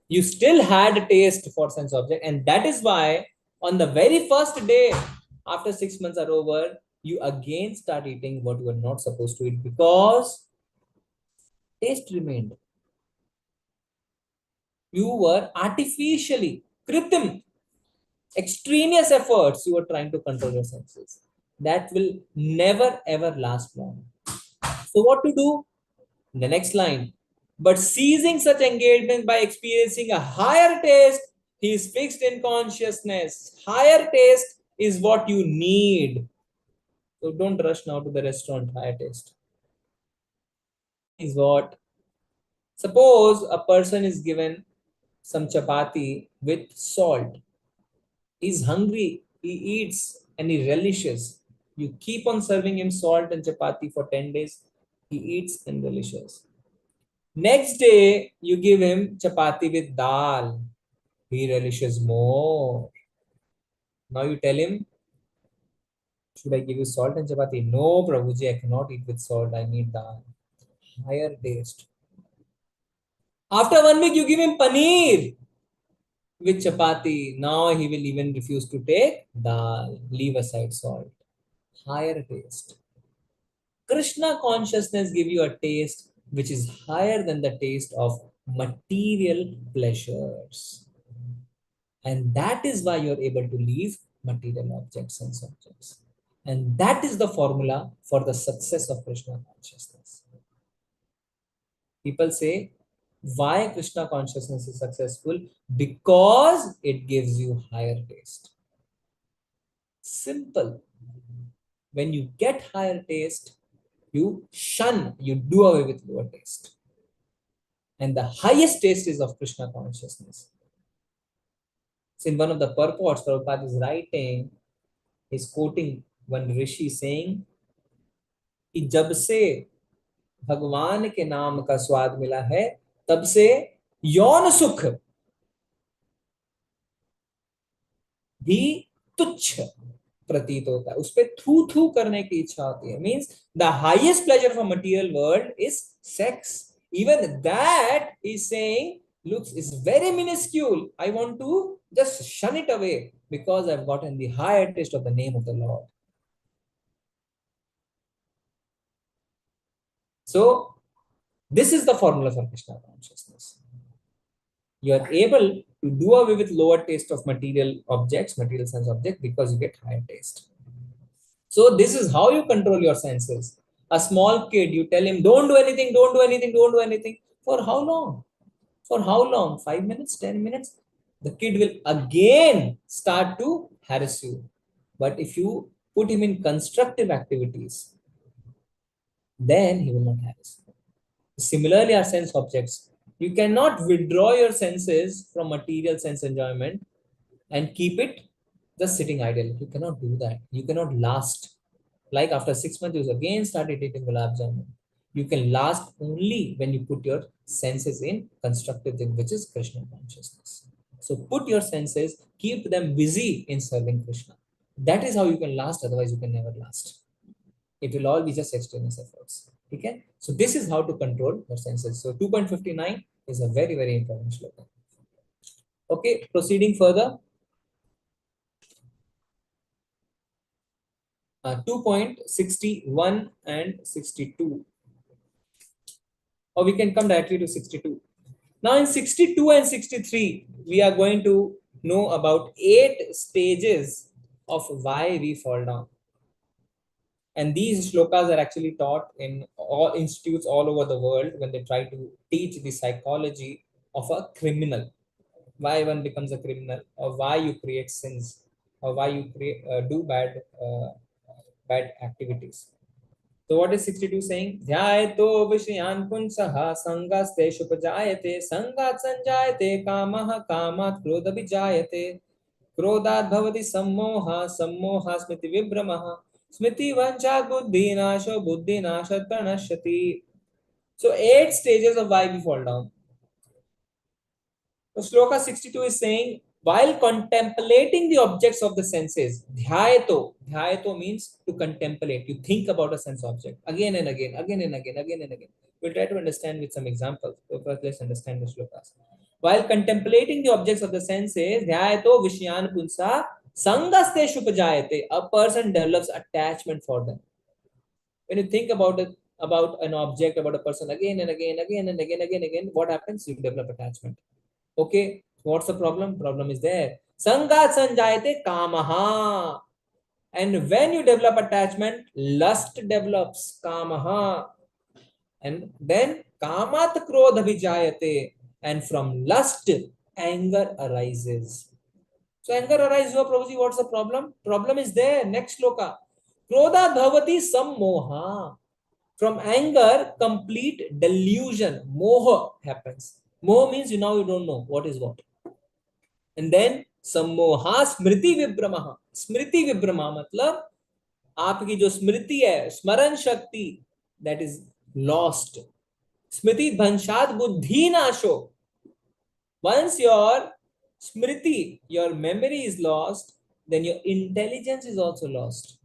You still had taste for sense object, and that is why on the very first day after 6 months are over, you again start eating what you were not supposed to eat because taste remained. You were artificially, kritim, extraneous efforts, you were trying to control your senses. That will never ever last long. So, what to do? The next line. But seizing such engagement by experiencing a higher taste, he is fixed in consciousness. Higher taste is what you need. So, don't rush now to the restaurant, higher taste. Is what? Suppose a person is given some chapati with salt. He's hungry, he eats and he relishes. You keep on serving him salt and chapati for 10 days, he eats and relishes. Next day, you give him chapati with dal, he relishes more. Now you tell him, should I give you salt and chapati? No, Prabhuji, I cannot eat with salt, I need dal. Higher taste. After 1 week, you give him paneer with chapati. Now he will even refuse to take dal, leave aside salt. Higher taste. Krishna consciousness give you a taste which is higher than the taste of material pleasures. And that is why you're able to leave material objects, sense objects. And that is the formula for the success of Krishna consciousness. People say, why Krishna consciousness is successful? Because it gives you higher taste. Simple. When you get higher taste, you shun, you do away with lower taste. And the highest taste is of Krishna consciousness. So in one of the purports, Prabhupada is writing, he's quoting one rishi saying, कि जब से भगवान के नाम का स्वाद मिला है, तब से यौन सुख भी तुच्छ प्रतीत होता है, उस पे थू थू करने की इच्छा होती है. Means the highest pleasure of a material world is sex. Even that is saying looks is very minuscule. I want to just shun it away because I've gotten the higher taste of the name of the Lord. So this is the formula for Krishna consciousness. You are able to do away with lower taste of material objects, material sense objects, because you get higher taste. So this is how you control your senses. A small kid, you tell him, don't do anything, don't do anything, don't do anything. For how long? For how long? 5 minutes, 10 minutes? The kid will again start to harass you. But if you put him in constructive activities, then he will not harass you. Similarly, our sense objects. You cannot withdraw your senses from material sense enjoyment and keep it just sitting idle. You cannot do that. You cannot last. Like after 6 months, you again started eating gulab jamun. You can last only when you put your senses in constructive thing, which is Krishna consciousness. So put your senses, keep them busy in serving Krishna. That is how you can last. Otherwise, you can never last. It will all be just extraneous efforts. Okay. So this is how to control your senses. So 2.59 is a very, very important shloka. Okay. Proceeding further. 2.61 and 62. Or we can come directly to 62. Now in 62 and 63, we are going to know about 8 stages of why we fall down. And these shlokas are actually taught in all institutes all over the world when they try to teach the psychology of a criminal. Why one becomes a criminal, or why you create sins, or why you do bad activities. So what is 62 saying? Dhyayato vishayan punsaha sangaste shupajayate sangat sanjayate kamaha kamat krodha vijayate krodhat bhavati sammoha sammoha smriti vibramaha smriti vanchat buddhi nasho buddhi nashat pranashyati. So 8 stages of why we fall down. So Shloka 62 is saying, while contemplating the objects of the senses, dhyayato means to contemplate. You think about a sense object again and again, again and again, again and again. We'll try to understand with some examples. So first, let's understand the shlokas. While contemplating the objects of the senses, dhyayato vishyan punsa sangaste shupajayate. A person develops attachment for them. When you think about it, about an object, about a person again and again, again and again, what happens? You develop attachment. Okay, what's the problem? Problem is there. Sangat sanjayate kamaha. And when you develop attachment, lust develops kamaha. And then kamat krodha vijayate. And from lust, anger arises. So anger arises, Prabhuji, what's the problem? Problem is there. Next sloka. Krodha bhavati sammoha. From anger, complete delusion, moha happens. Moha means now you don't know what is what. And then sammoha smriti vibramaha. Smriti vibrama matlab आपकी जो स्मृति है, स्मरण शक्ति, that is lost. Smriti dhanshad buddhi nasho. Once your smriti, your memory is lost, then your intelligence is also lost.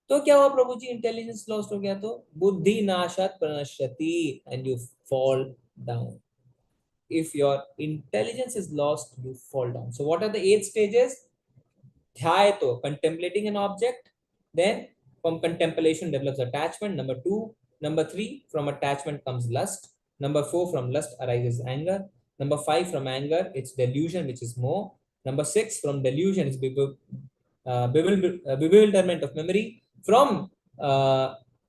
तो क्या हुआ प्रभु जी? Intelligence lost हो गया तो बुद्धि नाशात प्रणश्यति and you fall down. If your intelligence is lost, you fall down. So what are the 8 stages? Dhyayato, contemplating an object. Then from contemplation develops attachment. Number 2. Number 3, from attachment comes lust. Number 4, from lust arises anger. Number 5, from anger it's delusion, which is more. Number 6, from delusion is bewilderment of memory. From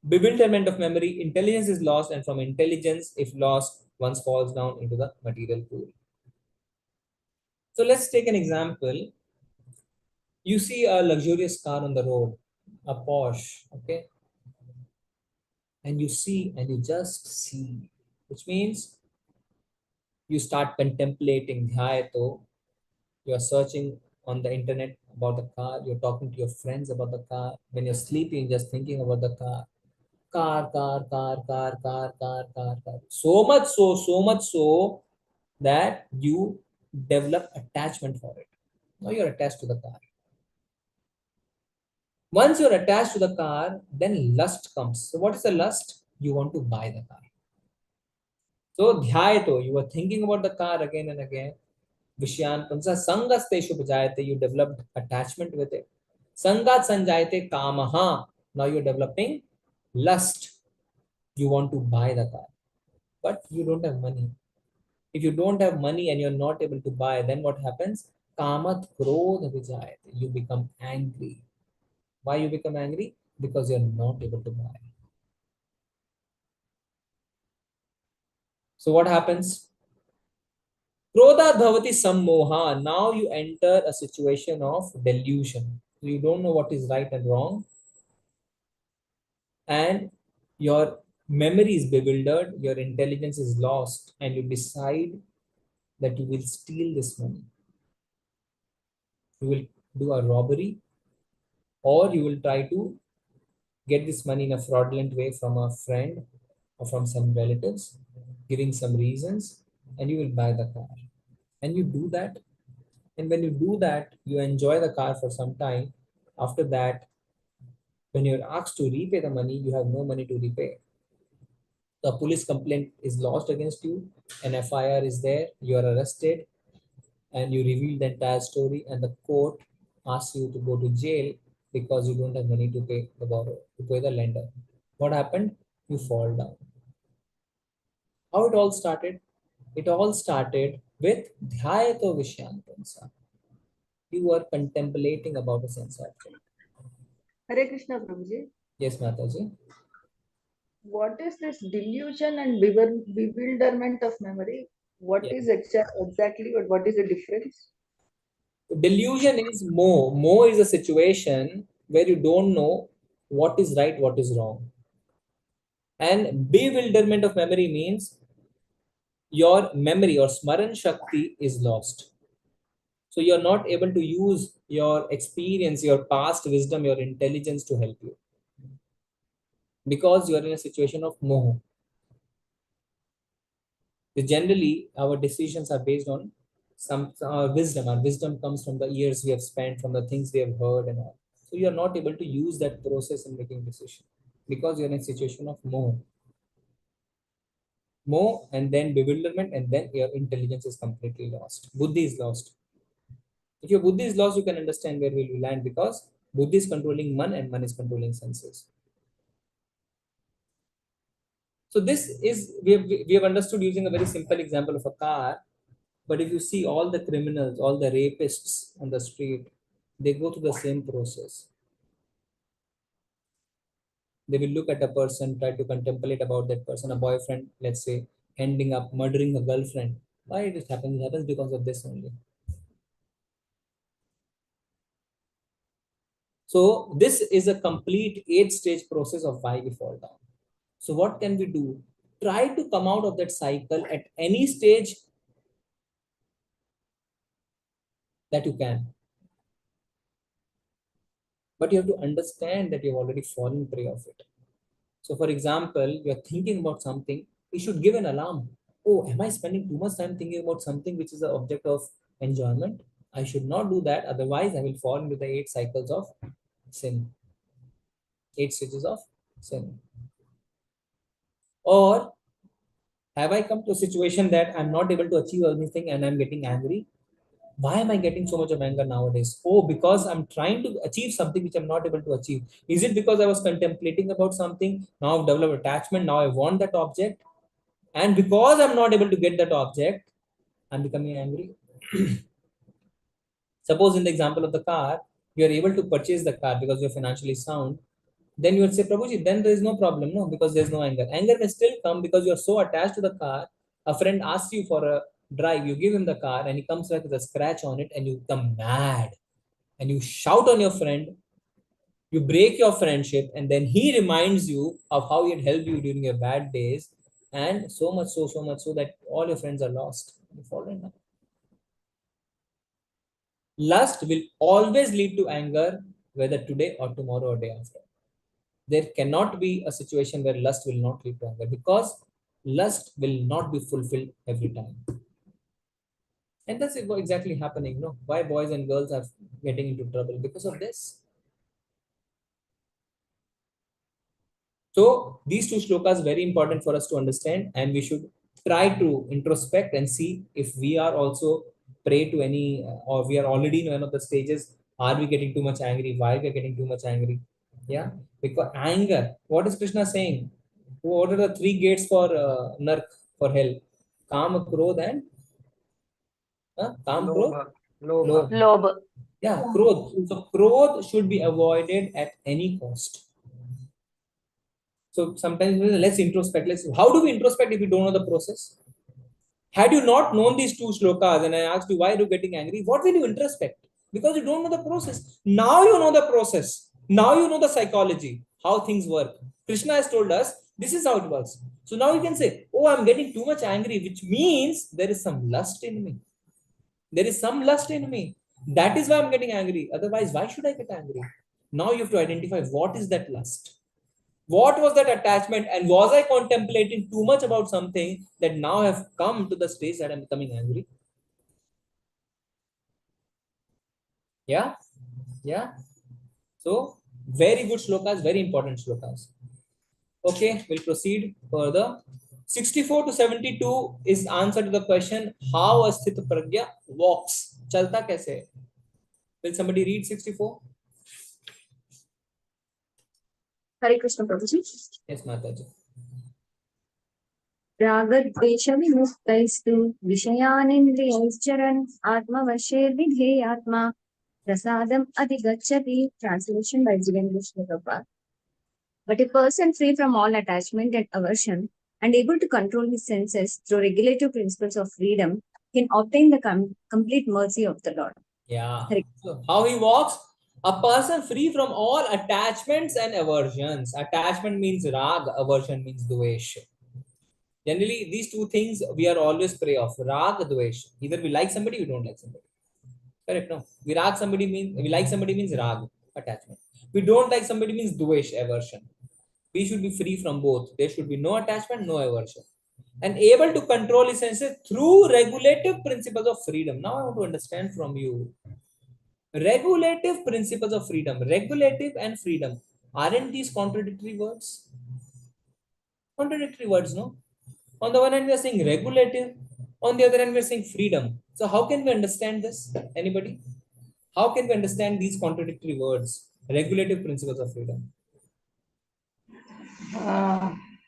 bewilderment of memory, intelligence is lost, and from intelligence, if lost, one falls down into the material pool. So let's take an example. You see a luxurious car on the road, a Porsche, okay? And you see, and you just see, which means you start contemplating dhyayato. You're searching on the internet about the car. You're talking to your friends about the car. When you're sleeping, just thinking about the car. Car. So much so that you develop attachment for it. Now you're attached to the car. Once you're attached to the car, then lust comes. So what is the lust? You want to buy the car. So dhyayato, you were thinking about the car again and again. Vishyan Pansa Sangasteshu Bhajayate, you developed attachment with it. Sangat Sanjayate Kamaha. Now you're developing lust. You want to buy the car, but you don't have money. If you don't have money and you're not able to buy, then what happens? Kamat Krodha Vijayate. You become angry. Why you become angry? Because you're not able to buy. So what happens? Krodha Dhavati Sammoha. Now you enter a situation of delusion. You don't know what is right and wrong, and your memory is bewildered, your intelligence is lost, and you decide that you will steal this money. You will do a robbery, or you will try to get this money in a fraudulent way from a friend or from some relatives, giving some reasons, and you will buy the car. And you do that. And when you do that, you enjoy the car for some time. After that, when you're asked to repay the money, you have no money to repay. The police complaint is lodged against you, an FIR is there, you are arrested, and you reveal the entire story, and the court asks you to go to jail because you don't have money to pay the borrower, to pay the lender. What happened? You fall down. How it all started? It all started with Dhyayato Vishyantansa. You were contemplating about a sense object. Hare Krishna, Prabhuji. Yes, Mataji. What is this delusion and bewilderment of memory? What Yeah. is exactly, what is the difference? Delusion is more. More is a situation where you don't know what is right, what is wrong. And bewilderment of memory means your memory or smaran shakti is lost. So you're not able to use your experience, your past wisdom, your intelligence to help you because you are in a situation of moha. Generally, our decisions are based on some wisdom. Our wisdom comes from the years we have spent, from the things we have heard, and all. So you are not able to use that process in making decision because you're in a situation of moha. Moha and then bewilderment, and then your intelligence is completely lost. Buddhi is lost. If your buddhi is lost, you can understand where will you land because buddhi is controlling man and man is controlling senses. So this is we have understood using a very simple example of a car. But if you see all the criminals, all the rapists on the street, they go through the same process. They will look at a person, try to contemplate about that person, a boyfriend, let's say, ending up murdering a girlfriend. Why it happens? It happens because of this only. So this is a complete 8-stage process of why we fall down. So what can we do? Try to come out of that cycle at any stage that you can. But you have to understand that you've already fallen prey of it. So for example, you're thinking about something, you should give an alarm. Oh, am I spending too much time thinking about something which is the object of enjoyment? I should not do that. Otherwise, I will fall into the 8 cycles of sin, 8 stages of sin. Or have I come to a situation that I'm not able to achieve anything and I'm getting angry? Why am I getting so much of anger nowadays? Oh, because I'm trying to achieve something which I'm not able to achieve. Is it because I was contemplating about something? Now I've developed attachment. Now I want that object. And because I'm not able to get that object, I'm becoming angry. Suppose in the example of the car, you're able to purchase the car because you're financially sound. Then you would say, Prabhuji, then there is no problem, no, because there's no anger. Anger may still come because you're so attached to the car. A friend asks you for a drive, you give him the car, and he comes back with a scratch on it, and you become mad. And you shout on your friend, you break your friendship, and then he reminds you of how he had helped you during your bad days. And so much so that all your friends are lost. You fall in love. Lust will always lead to anger, whether today or tomorrow or day after. There cannot be a situation where lust will not lead to anger because lust will not be fulfilled every time. And that's exactly happening. No, why boys and girls are getting into trouble because of this. So these two shlokas very important for us to understand, and we should try to introspect and see if we are also prey to any, or we are already in one of the stages. Are we getting too much angry? Why we are getting too much angry? Yeah, because anger. What is Krishna saying? What are the three gates for Nark, for hell? Kama, Krodh, and Kam, Krodh, Lobha. Lobha. Lobh. Lobe. Yeah, Krodh. So Krodh should be avoided at any cost. So sometimes let's introspect. How do we introspect if we don't know the process? Had you not known these two shlokas and I asked you why are you getting angry, what will you introspect? Because you don't know the process. Now you know the process. Now you know the psychology, how things work. Krishna has told us this is how it works. So now you can say, oh, I'm getting too much angry, which means there is some lust in me. There is some lust in me. That is why I'm getting angry. Otherwise, why should I get angry? Now you have to identify what is that lust. What was that attachment, and was I contemplating too much about something that now I have come to the stage that I'm becoming angry? Yeah, yeah. So very good shlokas, very important shlokas. Okay, we'll proceed further. 64 to 72 is answer to the question how a sthita pragya walks. Chalta kaise? Will somebody read 64? Hare Krishna Prabhuji. Yes, Mataji. रागद्वेषविमुक्तैस्तु विषयानिन्द्रियैश्चरन् आत्मवशेर्विधेयात्मा प्रसादम् अधिगच्छति. Translation by Jivendra Prabhupada. But a person free from all attachment and aversion and able to control his senses through regulative principles of freedom can obtain the complete mercy of the Lord. Yeah. So how he walks? A person free from all attachments and aversions. Attachment means rag, aversion means dvesh. Generally, these two things we are always prey of. Rag, dvesh. Either we like somebody, we don't like somebody. Correct? No. We like somebody means rag, attachment. We don't like somebody means dvesh, aversion. We should be free from both. There should be no attachment, no aversion. And able to control his senses through regulative principles of freedom. Now I want to understand from you. Regulative principles of freedom. Regulative and freedom. Aren't these contradictory words? Contradictory words, no? On the one hand, we are saying regulative. On the other hand, we are saying freedom. So how can we understand this? Anybody? How can we understand these contradictory words? Regulative principles of freedom.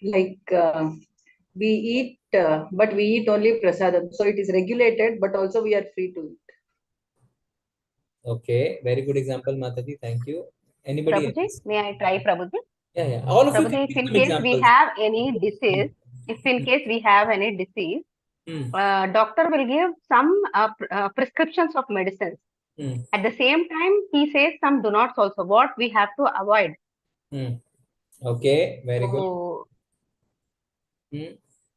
Like we eat, but we eat only prasadam. So it is regulated, but also we are free to eat. Okay, very good example, Mataji. Thank you. Anybody Prabhuji, else? may I try, Prabhuji? Yeah, yeah. All of you can Prabhuji, if give in some case we examples. have any disease, doctor will give some prescriptions of medicines. At the same time, he says some do nots also. What we have to avoid. Okay, very good. So,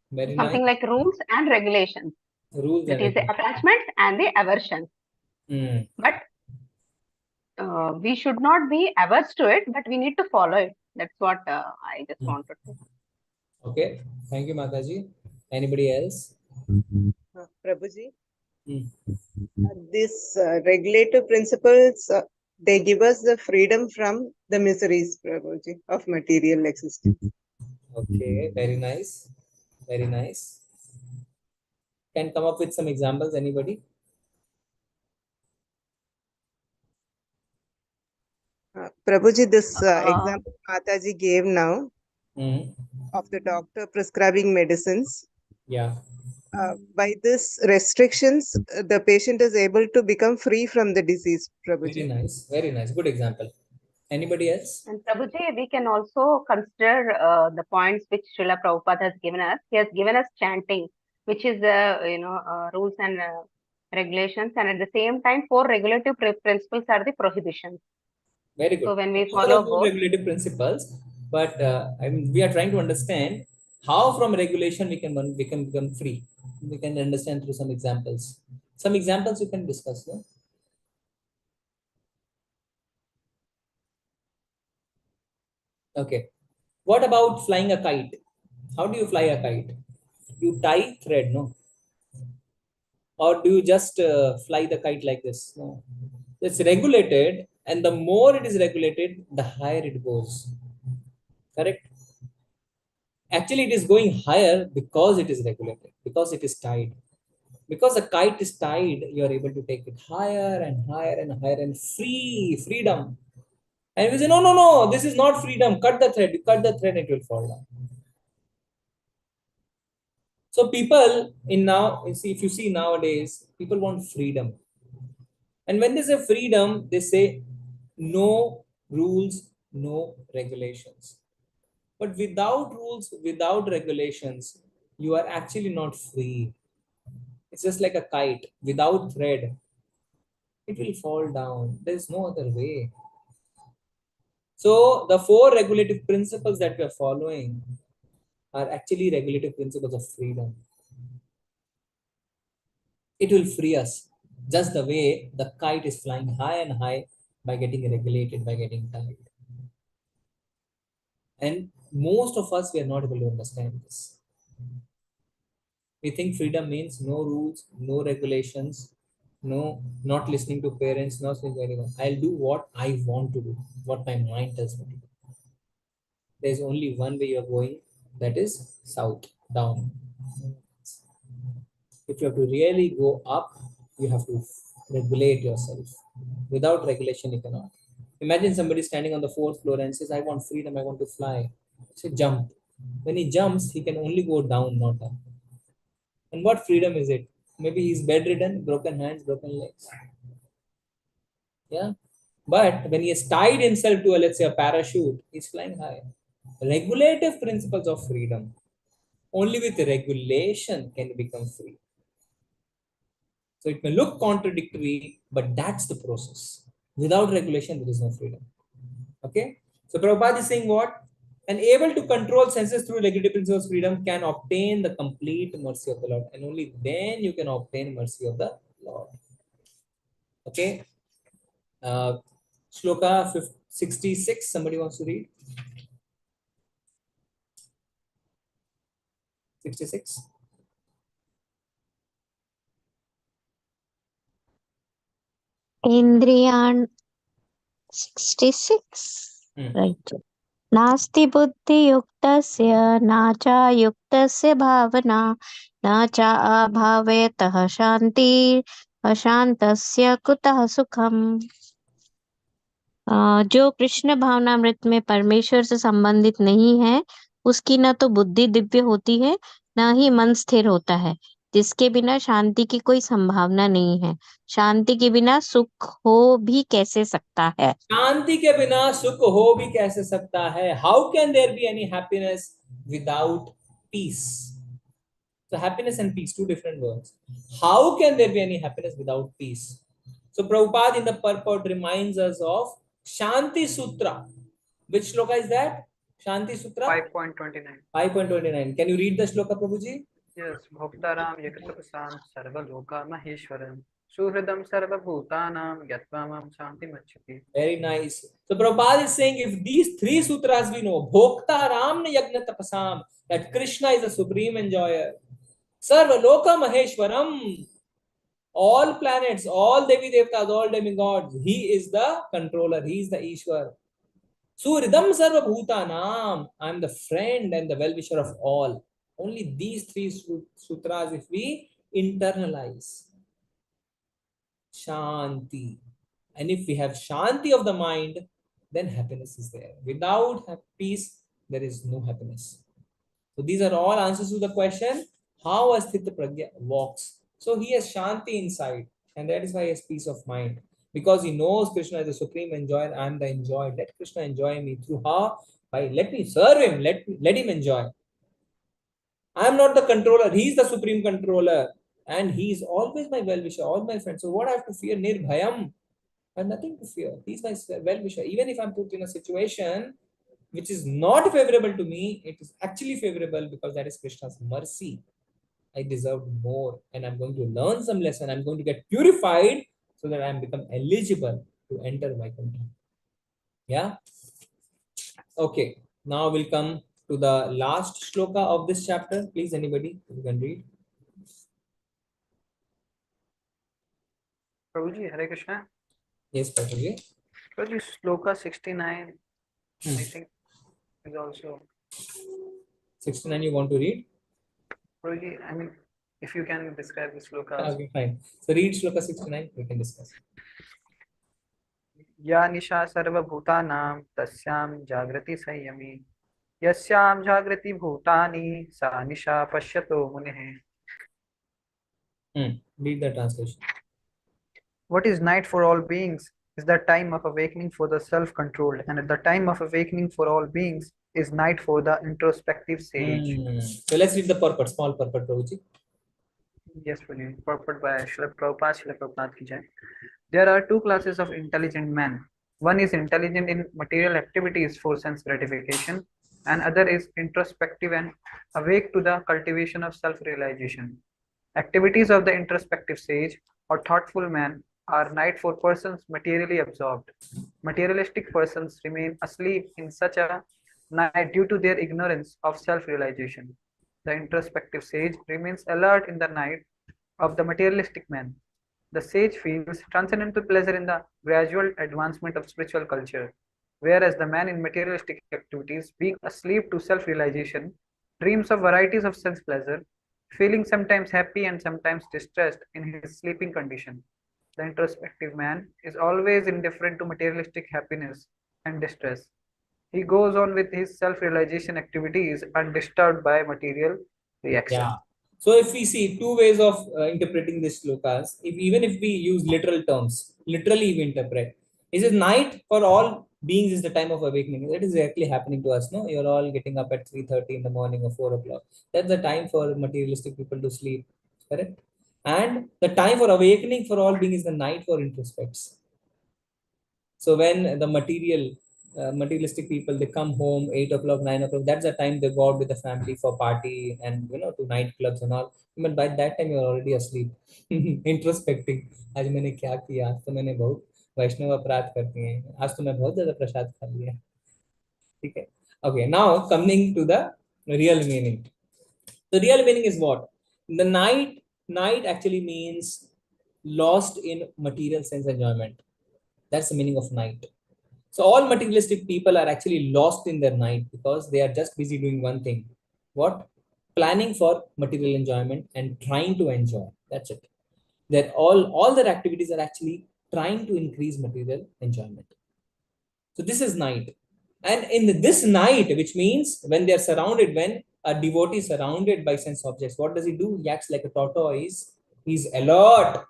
Very something nice. like rules and regulations. Rules That and is the attachment and the aversion. regulations. But we should not be averse to it, but we need to follow it. That's what I just wanted to. Okay, thank you, Mataji. Anybody else? Prabhuji, Hmm. these regulative principles, they give us the freedom from the miseries, Prabhuji, of material existence. Okay, very nice. Very nice. Can come up with some examples, anybody? Prabhuji, this example Mataji gave now Hmm. of the doctor prescribing medicines. Yeah. By this restrictions, the patient is able to become free from the disease, Very Prabhuji. nice. Very nice. Good example. Anybody else? And Prabhuji, we can also consider the points which Srila Prabhupada has given us. He has given us chanting, which is rules and regulations, and at the same time, four regulative principles are the prohibitions. Very good. So when we Those follow are good both, regulative principles, but we are trying to understand how from regulation we can become free. We can understand through some examples. Some examples you can discuss. No? Okay. What about flying a kite? How do you fly a kite? You tie thread, no? Or do you just fly the kite like this? No. It's regulated, and the more it is regulated, the higher it goes. Correct? Actually, it is going higher because it is regulated, because it is tied. Because a kite is tied, you are able to take it higher and higher and higher and freedom. And we say, no, no, no, this is not freedom. Cut the thread. You cut the thread, it will fall down. So people in now, if you see nowadays, people want freedom. And when they say freedom, they say no rules, no regulations. But without rules, without regulations, you are actually not free. It's just like a kite without thread. It will fall down. There's no other way. So the four regulative principles that we are following are actually regulative principles of freedom. It will free us just the way the kite is flying high and high by getting regulated, by getting tied. And most of us, we are not able to understand this. We think freedom means no rules, no regulations, no, not listening to parents, not listening to anyone. I'll do what I want to do, what my mind tells me to do. There's only one way you're going, that is south, down. If you have to really go up, you have to regulate yourself. Without regulation, you cannot. Imagine somebody standing on the fourth floor and says, I want freedom, I want to fly. Say, jump. When he jumps, he can only go down, not up. And what freedom is it? Maybe he's bedridden, broken hands, broken legs. Yeah. But when he has tied himself to, let's say, a parachute, he's flying high. Regulative principles of freedom. Only with regulation can you become free. So it may look contradictory, but that's the process. Without regulation, there is no freedom. Okay? So Prabhupada is saying what? And able to control senses through regulative principles of freedom can obtain the complete mercy of the Lord. And only then you can obtain mercy of the Lord. Okay? Shloka 66, somebody wants to read? 66. Indriyan 66. Right. नास्ति बुद्धियुक्तस्य न च युक्तस्य भावना न च अभावयतः शान्ति अशान्तस्य कुतः सुखम्। जो कृष्ण भावनामृत में परमेश्वर से संबंधित नहीं है, उसकी न तो बुद्धि दिव्य होती है, न ही मन स्थिर होता है, जिसके बिना शांति की कोई संभावना नहीं है। शांति के बिना सुख हो भी कैसे सकता है? शांति के बिना सुख हो भी कैसे सकता है? How can there be any happiness without peace? So happiness and peace, two different words. How can there be any happiness without peace? So Prabhupada in the purport reminds us of Shanti Sutra. Which shloka is that? Shanti Sutra? 5.29. 5.29. Can you read the shloka, Prabhuji? Yes. Bhoktaram yakatapasam sarvaloka maheshwaram suhridam sarvabhutanam yatvamam shanti machati. Very nice. So Prabhupada is saying if these three sutras we know, Bhoktaram yagna tapasam, that Krishna is the supreme enjoyer. Sarvaloka maheshwaram, all planets, all Devi Devtas, all demigods, he is the controller, he is the Ishwar. Suridam Sarva Bhutanam, I am the friend and the well-wisher of all. Only these three sutras, if we internalize, Shanti. And if we have Shanti of the mind, then happiness is there. Without peace, there is no happiness. So these are all answers to the question, how a Sthita Pragya walks. So he has Shanti inside, and that is why he has peace of mind. Because he knows Krishna is the supreme enjoyer, I am the enjoyer. Let Krishna enjoy me through how? By let me serve him, let him enjoy. I am not the controller, he is the supreme controller. And he is always my well-wisher, all my friends. So what I have to fear? Nirbhayam. I have nothing to fear. He is my well-wisher. Even if I'm put in a situation which is not favorable to me, it is actually favorable because that is Krishna's mercy. I deserve more and I'm going to learn some lesson. I'm going to get purified so that I'm become eligible to enter my country. Yeah. Okay. Now we'll come to the last shloka of this chapter. Please, anybody, you can read. Prabhuji, Hare Krishna. Yes, Prabhuji. Prabhuji, Shloka 69, I think, is also 69 you want to read? Guruji, I mean, if you can describe this sloka. Okay, fine. So read shloka 69, we can discuss. या निशा सर्वभूतानां तस्यां जागृति संयमी यस्यां जागृति भूतानि सा निशा पश्यतो मुनिः. Read the translation. What is night for all beings is the time of awakening for the self-controlled, and at the time of awakening for all beings is night for the introspective sage. So let's read the purport, small purport, Prabhuji. Yes, Puneet. Purport by Srila Prabhupada, Srila Prabhupada ki jai. There are two classes of intelligent men. One is intelligent in material activities for sense gratification, and other is introspective and awake to the cultivation of self-realization. Activities of the introspective sage or thoughtful man are night for persons materially absorbed. Materialistic persons remain asleep in such a night due to their ignorance of self-realization. The introspective sage remains alert in the night of the materialistic man. The sage feels transcendental pleasure in the gradual advancement of spiritual culture, whereas the man in materialistic activities, being asleep to self-realization, dreams of varieties of sense pleasure, feeling sometimes happy and sometimes distressed in his sleeping condition. The introspective man is always indifferent to materialistic happiness and distress. He goes on with his self-realization activities undisturbed by material reaction. Yeah. So if we see two ways of interpreting this slokas, even if we use literal terms, literally we interpret. Is it night for all beings is the time of awakening? That is exactly happening to us. No, you're all getting up at 3:30 in the morning or 4 o'clock. That's the time for materialistic people to sleep. Correct? And the time for awakening for all beings is the night for introspects. So when the materialistic people, they come home 8 o'clock, 9 o'clock, that's the time they go out with the family for party and to nightclubs and all. But by that time you're already asleep. Introspecting. आज मैंने क्या किया, आज तो मैंने बहुत वैष्णव अपराध कर दिए हैं, आज तो मैं बहुत ज्यादा प्रसाद खा लिया. ठीक है. Okay, now coming to the real meaning. The real meaning is what? The night actually means lost in material sense enjoyment. That's the meaning of night. So all materialistic people are actually lost in their night because they are just busy doing one thing. What? Planning for material enjoyment and trying to enjoy. That's it. That all their activities are actually trying to increase material enjoyment. So this is night. And in this night, which means when they are surrounded, when a devotee is surrounded by sense objects, what does he do? He acts like a tortoise. He's alert.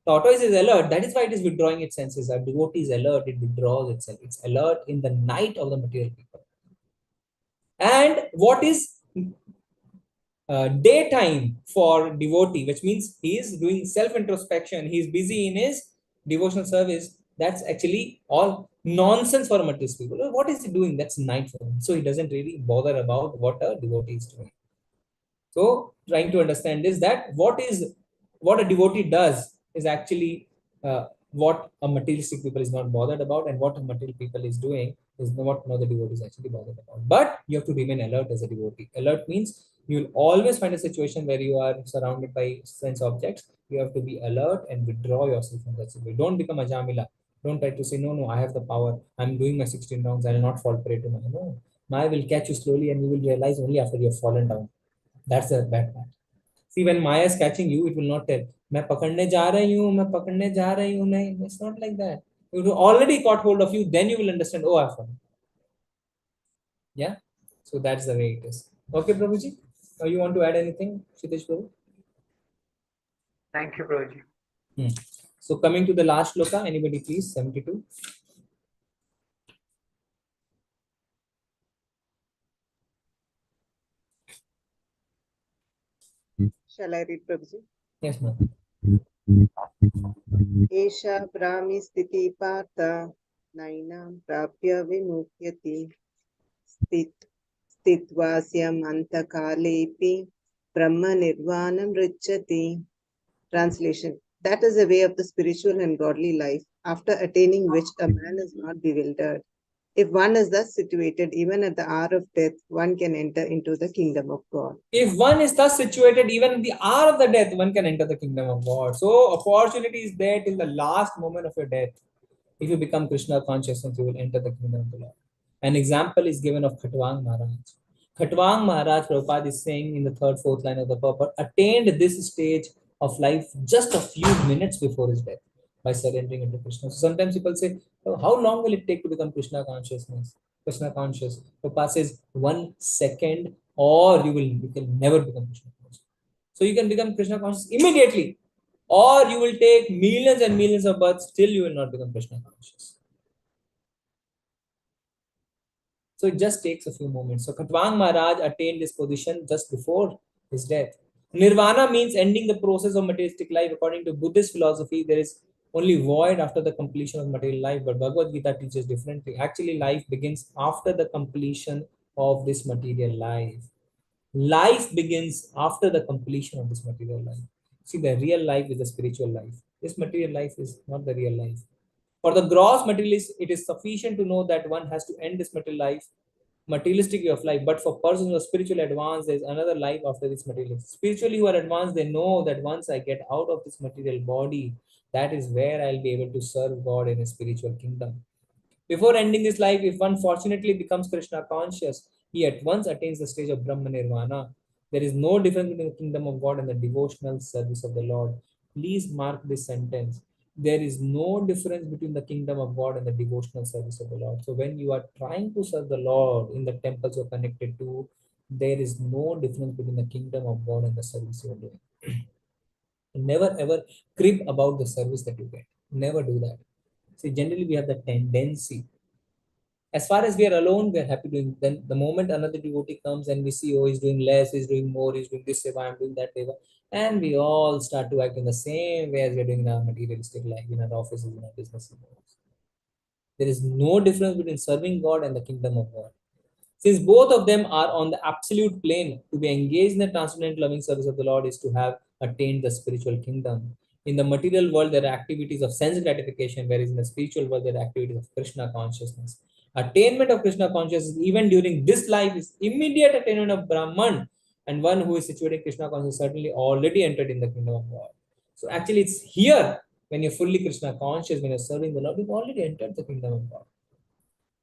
Tortoise is alert. That is why it is withdrawing its senses. A devotee is alert. It withdraws itself. It's alert in the night of the material people. And what is daytime for devotee, which means he is doing self-introspection. He is busy in his devotional service. That's actually all nonsense for materialist people. What is he doing? That's night for him. So he doesn't really bother about what a devotee is doing. So trying to understand is that what a devotee does is actually what a materialistic people is not bothered about, and what a material people is doing is what no the devotee is actually bothered about. But you have to remain alert as a devotee. Alert means you will always find a situation where you are surrounded by sense objects. You have to be alert and withdraw yourself from that situation. Don't become a jamila. Don't try to say, no, I have the power. I'm doing my 16 rounds. I will not fall prey to Maya. No, Maya will catch you slowly and you will realize only after you have fallen down. That's the bad part. See, when Maya is catching you, it will not tell, मैं पकड़ने जा रही हूँ, मैं पकड़ने जा रही हूँ. नहीं, it's not like that. It will already caught hold of you, then you will understand, oh, I've fallen. Yeah? So that's the way it is. Okay, Prabhuji? You want to add anything, Shitesh Prabhu? Thank you, Prabhuji. So coming to the last shloka, anybody please, 72. Shall I read, Prabhuji? Yes, ma'am. Esha Brahmi Sthiti Partha Nainam Prapya Vimukyati Stitvasyam Antakalepi Brahma Nirvanam Richati. Translation. That is the way of the spiritual and godly life, after attaining which a man is not bewildered. If one is thus situated, even at the hour of death, one can enter into the kingdom of God. If one is thus situated, even at the hour of the death, one can enter the kingdom of God. So opportunity is there till the last moment of your death. If you become Krishna consciousness, you will enter the kingdom of the Lord. An example is given of Khatwang Maharaj. Khatwang Maharaj Prabhupada is saying in the third, fourth line of the purport, attained this stage of life just a few minutes before his death by surrendering into Krishna. So sometimes people say, oh, how long will it take to become Krishna consciousness? Krishna conscious. Prabhupada says 1 second, or you can never become Krishna conscious. So you can become Krishna conscious immediately, or you will take millions and millions of births, still you will not become Krishna conscious. So it just takes a few moments. So Khatwang Maharaj attained this position just before his death. Nirvana means ending the process of materialistic life. According to Buddhist philosophy, there is only void after the completion of material life, but Bhagavad Gita teaches differently. Actually, life begins after the completion of this material life. Life begins after the completion of this material life. See, the real life is the spiritual life. This material life is not the real life. For the gross materialist, it is sufficient to know that one has to end this material life, materialistic way of life. But for persons who are spiritually advanced, there is another life after this material. Spiritually who are advanced, they know that once I get out of this material body, that is where I'll be able to serve God in a spiritual kingdom. Before ending this life, if one fortunately becomes Krishna conscious, he at once attains the stage of Brahma Nirvana. There is no difference between the kingdom of God and the devotional service of the Lord. Please mark this sentence. There is no difference between the kingdom of God and the devotional service of the Lord. So when you are trying to serve the Lord in the temples you're connected to, there is no difference between the kingdom of God and the service you're doing. Never ever crib about the service that you get. Never do that. See, generally we have the tendency, as far as we are alone, we are happy doing. Then the moment another devotee comes and we see, oh, he's doing less, he's doing more, he's doing this seva, I'm doing that seva, and we all start to act in the same way as we're doing in our materialistic life, in our offices, in our businesses. There is no difference between serving God and the kingdom of God. Since both of them are on the absolute plane, to be engaged in the transcendental loving service of the Lord is to have attained the spiritual kingdom. In the material world, there are activities of sense gratification, whereas in the spiritual world, there are activities of Krishna consciousness. Attainment of Krishna consciousness, even during this life, is immediate attainment of Brahman, and one who is situated in Krishna consciousness certainly already entered in the kingdom of God. So actually, it's here when you're fully Krishna conscious, when you're serving the Lord, you've already entered the kingdom of God.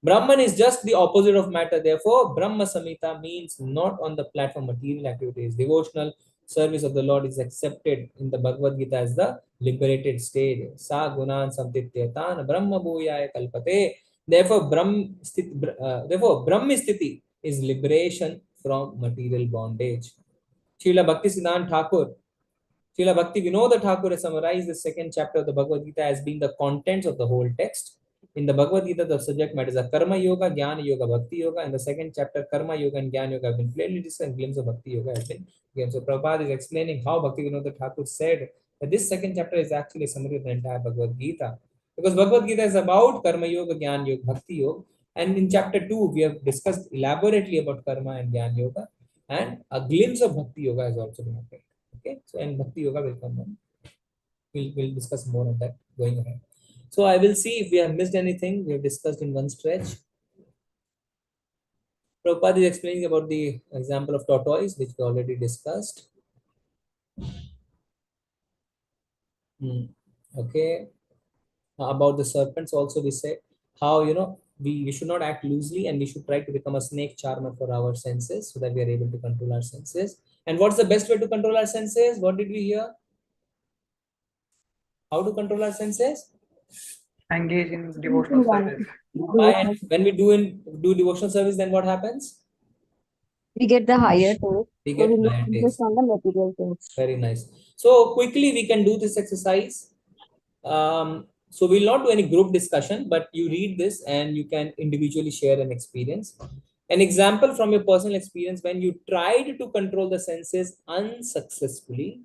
Brahman is just the opposite of matter. Therefore, Brahma Samhita means not on the platform material activities. Devotional service of the Lord is accepted in the Bhagavad Gita as the liberated state. Sa gunan samtityatan Brahma bhuyaya kalpate. Therefore, Brahma sthiti is liberation from material bondage. Srila Bhaktisiddhanta Thakur, Srila Bhakti Vinod Thakur has summarized the second chapter of the Bhagavad Gita as being the contents of the whole text. In the Bhagavad Gita, the subject matter is a Karma Yoga, Jnana Yoga, Bhakti Yoga. In the second chapter, Karma Yoga and Jnana Yoga have been plainly discussed, and glimpse of Bhakti Yoga has been given. So Prabhupada is explaining how Bhakti Vinod Thakur said that this second chapter is actually a summary of the entire Bhagavad Gita. Because Bhagavad Gita is about Karma Yoga, Jnana Yoga, Bhakti Yoga. And in chapter 2, we have discussed elaborately about Karma and Jnana Yoga. And a glimpse of Bhakti Yoga has also been appeared. Okay, so and Bhakti Yoga will come on. We'll discuss more on that going ahead. So I will see if we have missed anything we have discussed in one stretch. Prabhupada is explaining about the example of tortoise, which we already discussed. Okay. About the serpents also we said how, we should not act loosely and we should try to become a snake charmer for our senses so that we are able to control our senses. And what's the best way to control our senses? What did we hear? How to control our senses? Engage in devotional service. And when we do devotional service, then what happens? We get the higher taste. We So get we look higher just taste. on the material things. Very nice. So quickly we can do this exercise. So we'll not do any group discussion, but you read this and you can individually share an experience. An example from your personal experience when you tried to control the senses unsuccessfully.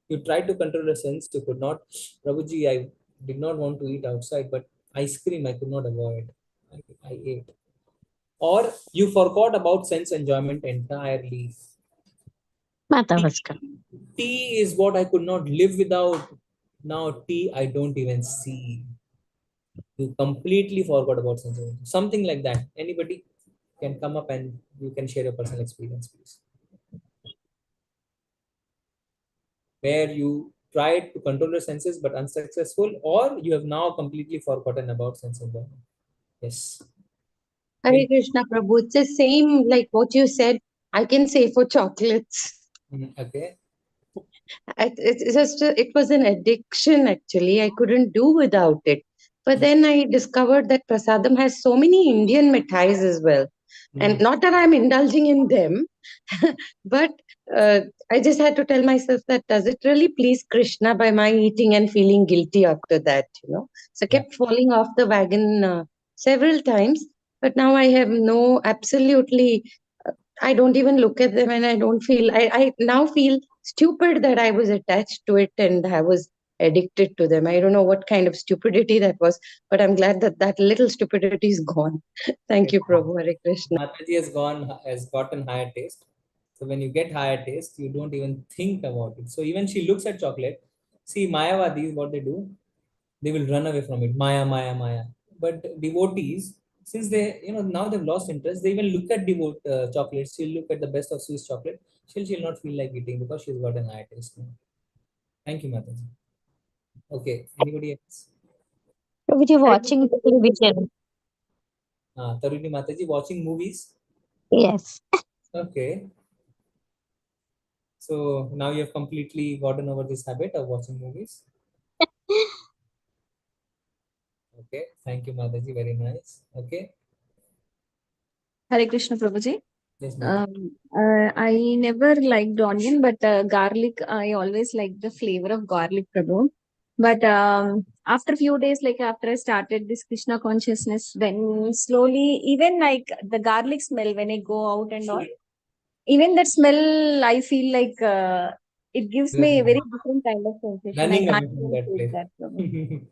You tried to control the sense, you could not. Prabhuji, I did not want to eat outside, but ice cream I could not avoid. I ate. Or you forgot about sense enjoyment entirely. Mata Vaskar. Tea is what I could not live without. Now tea I don't even see. You completely forgot about sense enjoyment. Something like that. Anybody can come up and you can share your personal experience, please. Where you tried to control your senses but unsuccessful, or you have now completely forgotten about sense enjoyment. Yes. Hare Krishna Prabhu. It's the same like what you said. I can say for chocolates. Okay. It was an addiction actually. I couldn't do without it. But then I discovered that prasadam has so many Indian mithais as well. And not that I'm indulging in them, but I just had to tell myself that does it really please Krishna by my eating and feeling guilty after that, you know? So I kept falling off the wagon several times, but now I have no absolutely I don't even look at them and I don't feel, I now feel stupid that I was attached to it and I was addicted to them. I don't know what kind of stupidity that was, but I'm glad that that little stupidity is gone. Thank you, Prabhu. Hare Krishna. Mataji has gotten higher taste. So when you get higher taste, you don't even think about it. So even she looks at chocolate. See, Mayavadis, what they do, they will run away from it. Maya, Maya, Maya. But devotees, since they, now they've lost interest, they even look at chocolates. She'll look at the best of Swiss chocolate. She'll not feel like eating because she's got an higher taste now. Thank you, Mataji. Okay, anybody else? Prabhuji, watching television. Taruni Mataji, watching movies? Yes. Okay. So now you have completely gotten over this habit of watching movies. Okay. Thank you, Mataji. Very nice. Okay. Hare Krishna Prabhuji. Yes, Mataji. I never liked onion, but garlic, I always liked the flavor of garlic, Prabhu. But after a few days, like after I started this Krishna consciousness, then slowly, even like the garlic smell when I go out and all, even that smell, I feel like it gives me a very different kind of sensation. I Running away can't from even that take place. that, Prabhu.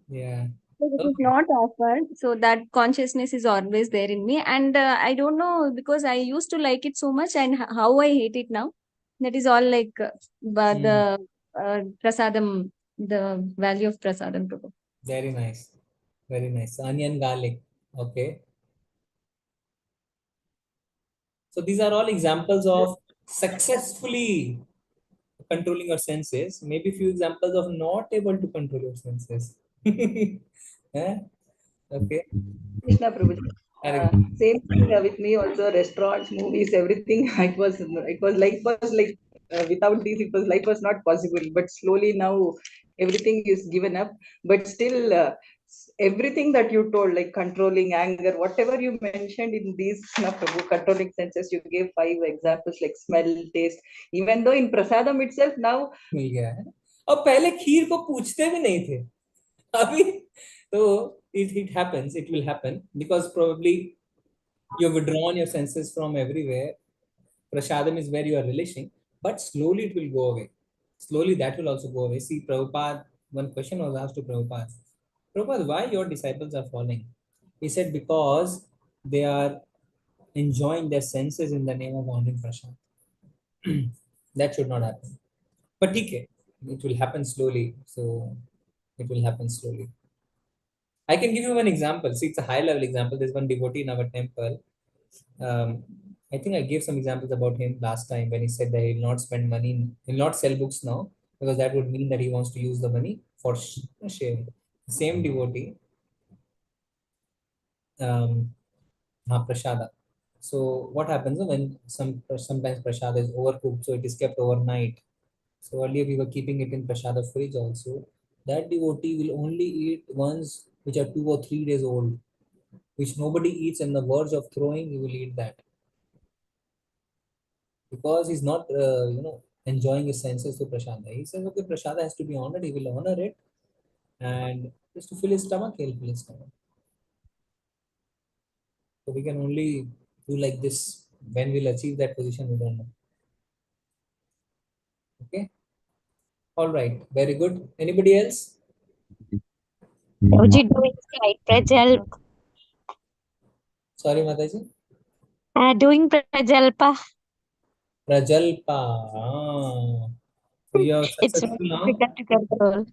Yeah. So it is Okay. not offered, so that consciousness is always there in me, and I don't know because I used to like it so much, and how I hate it now. That is all like the prasadam, the value of prasadam. Prabhu. Very nice. Very nice. Onion, garlic. Okay. So these are all examples of successfully controlling your senses. Maybe few examples of not able to control your senses. Yeah? Okay. Krishna Prabhuji. Same thing with me also. Restaurants, movies, everything. It was like without these, life was not possible. But slowly now, everything is given up. But still, everything that you told, like controlling anger, whatever you mentioned in these Prabhu, controlling senses, you gave 5 examples like smell, taste. Even though in prasadam itself now, मिल गया है और पहले खीर को पूछते भी नहीं थे अभी तो it happens, it will happen because probably you've withdrawn your senses from everywhere. Prasadam is where you are relishing, but slowly it will go away. Slowly that will also go away. See, Prabhupada, one question was asked to Prabhupada. Prabhupada, why your disciples are falling? He said, because they are enjoying their senses in the name of honoring Prasad. That should not happen. But okay, it will happen slowly. So it will happen slowly. I can give you one example. See, it's a high level example. There's one devotee in our temple. I think I gave some examples about him last time when he said that he'll not spend money, he'll not sell books now because that would mean that he wants to use the money for sharing. Same devotee, prasada. So what happens when sometimes prasada is overcooked, so it is kept overnight. So earlier we were keeping it in prasada fridge also. That devotee will only eat ones which are 2 or 3 days old, which nobody eats on the verge of throwing. He will eat that because he's not, enjoying his senses to prasada. He says, okay, prasada has to be honored. He will honor it, and just to fill his stomach, he'll fill his stomach. So we can only do like this. When we'll achieve that position, we don't know. Okay. All right. Very good. Anybody else? Prabhuji, doing slight prajalp. Sorry, Mataji. Doing prajalpa. Prajalpa. So you are It's successful very now. difficult to control.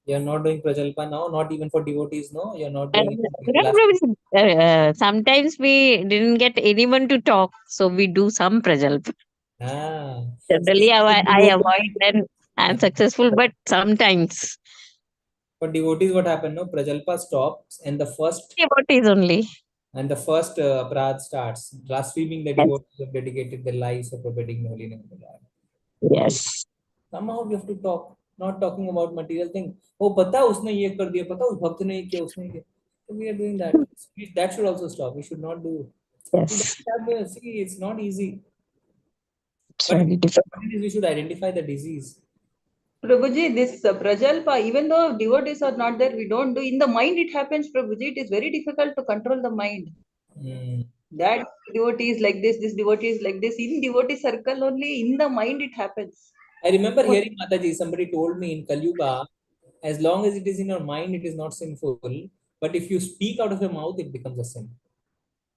You are not doing Prajalpa now, not even for devotees, no? You are not Uh, doing it for no, people. Prabhuji, sometimes we didn't get anyone to talk, so we do some prajalpa. So Generally, even for I devotees, avoid and I'm successful, but sometimes what happened? No, Prajalpa stops and the first devotees only. And the first aparadh starts, blaspheming the Yes. devotees who have dedicated their lives of forbidding the holy name of the Lord. Yes. Somehow we have to talk, not talking about material thing. Oh, pata usne ye kar diya, pata us bhakt ne ye kiya, usne ye kiya. So we are doing that. That should also stop. We should not do. We Yes. don't have, see, it's not easy. It's But very difficult. what it is, we should identify the disease. Prabhuji, this Prajalpa, even though devotees are not there, we don't do. In the mind, it happens, Prabhuji. It is very difficult to control the mind. Mm. That devotee is like this devotee is like this. In devotee circle only, in the mind, it happens. I remember hearing Mataji, somebody told me in Kalyuga, as long as it is in your mind, it is not sinful. But if you speak out of your mouth, it becomes a sin.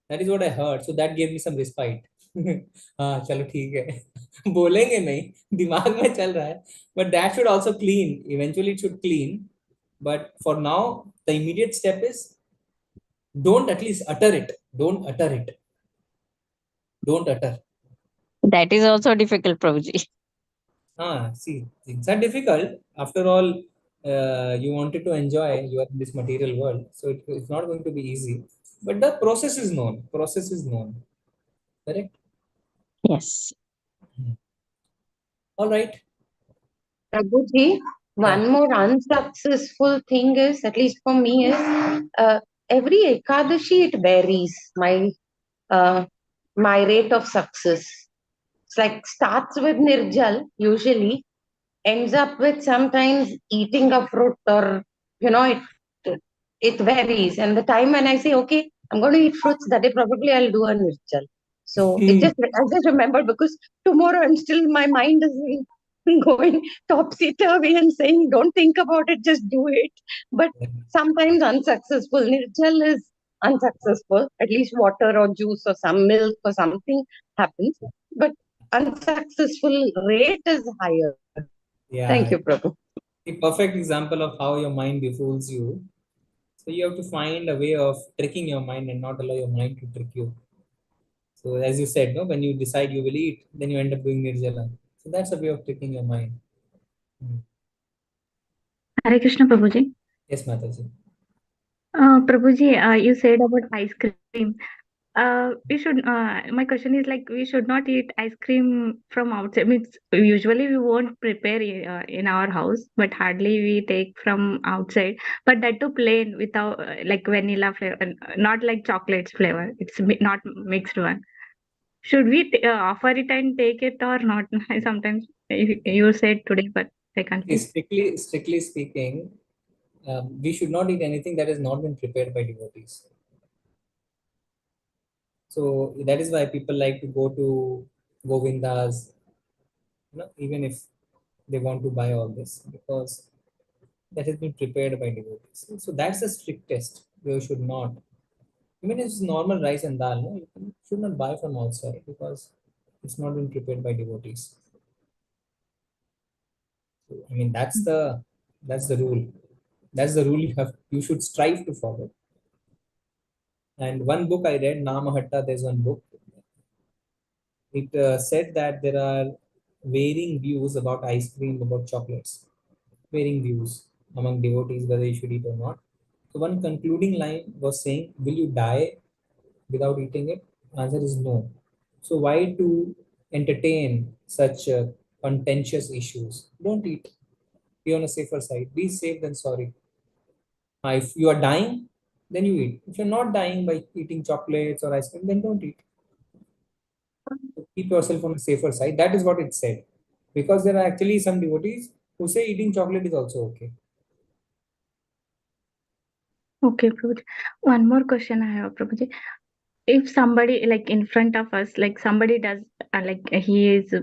That is what I heard. So that gave me some respite. हाँ चलो ठीक है बोलेंगे नहीं दिमाग में चल रहा है but that should also clean eventually it should clean but for now the immediate step is don't at least utter it don't utter. That is also difficult, Prabhuji. See, things are difficult. After all, you wanted to enjoy. You are in this material world, so it's not going to be easy. But the process is known. Process is known. Correct. Yes. All right. Prabhuji, Yeah. one more unsuccessful thing is, at least for me, is every Ekadashi it varies uh, my rate of success. It's like starts with Nirjal usually, ends up with sometimes eating a fruit or it varies. And the time when I say okay, I'm going to eat fruits that day, probably I'll do a Nirjal. So I just remember because tomorrow I'm still my mind is going topsy turvy and saying don't think about it, just do it. But sometimes unsuccessful. Nirjal is unsuccessful. At least water or juice or some milk or something happens. But unsuccessful rate is higher. Thank Yeah. you, Prabhu. The perfect example of how your mind befools you. So you have to find a way of tricking your mind and not allow your mind to trick you. So as you said, no, when you decide you will eat, then you end up doing nirjala. So that's a way of tricking your mind. Hare Krishna, Prabhuji. Yes, Mataji. Prabhuji, you said about ice cream. We should. My question is like we should not eat ice cream from outside. Means usually we won't prepare in our house, but hardly we take from outside. But that too plain without like vanilla flavor, not like chocolates flavor. It's not mixed one. Should we offer it and take it or not? Sometimes you said today, but I confused. Strictly speaking, we should not eat anything that has not been prepared by devotees. So that is why people like to go to Govindas, even if they want to buy all this, because that has been prepared by devotees. So that's the strictest. You should not. Even if it's normal rice and dal, no, you should not buy from outside because it's not been prepared by devotees. So, I mean, that's the rule. That's the rule you should strive to follow. And one book I read, Namahatta, there's one book. It said that there are varying views about ice cream, about chocolates, varying views among devotees whether you should eat or not. So one concluding line was saying, "Will you die without eating it?" Answer is no. So why to entertain such contentious issues? Don't eat. Be on a safer side. Be safe than sorry. If you are dying, then you eat. If you're not dying by eating chocolates or ice cream, then don't eat. So keep yourself on the safer side. That is what it said. Because there are actually some devotees who say eating chocolate is also okay. Okay, Prabhuji. One more question I have, Prabhuji. If somebody like in front of us, like somebody does, like he is,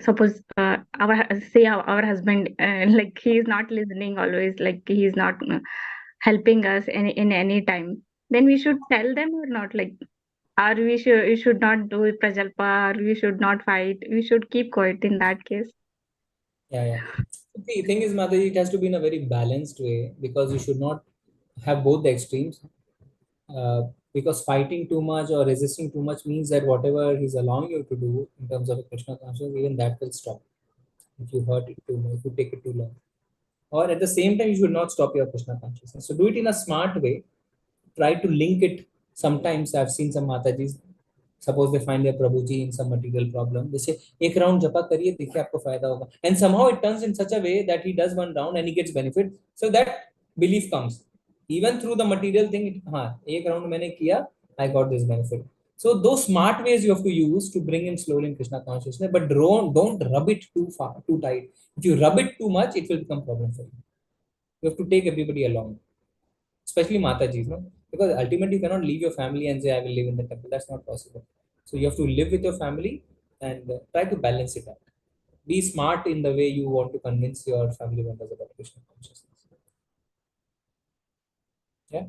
suppose our husband, like he is not listening always, like he is not helping us in any time, then we should tell them or not, like, or we should not do prajalpa, or we should not fight, we should keep quiet in that case. Yeah. The thing is, Mataji, it has to be in a very balanced way because you should not have both the extremes. Because fighting too much or resisting too much means that whatever he's allowing you to do in terms of a Krishna consciousness, even that will stop if you hurt it too much, if you take it too long. Or at the same time, you should not stop your Krishna consciousness. So do it in a smart way. Try to link it Sometimes I've seen some Matajis, suppose they find their Prabhuji in some material problem, they say, एक round japa करिए देखिए आपको फायदा होगा. And somehow it turns in such a way that he does one round and he gets benefit. So that belief comes. Even through the material thing, हाँ, एक round मैंने किया, I got this benefit. So those smart ways you have to use to bring in slowly in Krishna consciousness, but don't rub it too far, too tight. If you rub it too much, it will become problem for you. You have to take everybody along, especially Mataji, no? Because ultimately you cannot leave your family and say, I will live in the temple. That's not possible. So you have to live with your family and try to balance it out. Be smart in the way you want to convince your family members about Krishna consciousness. Yeah.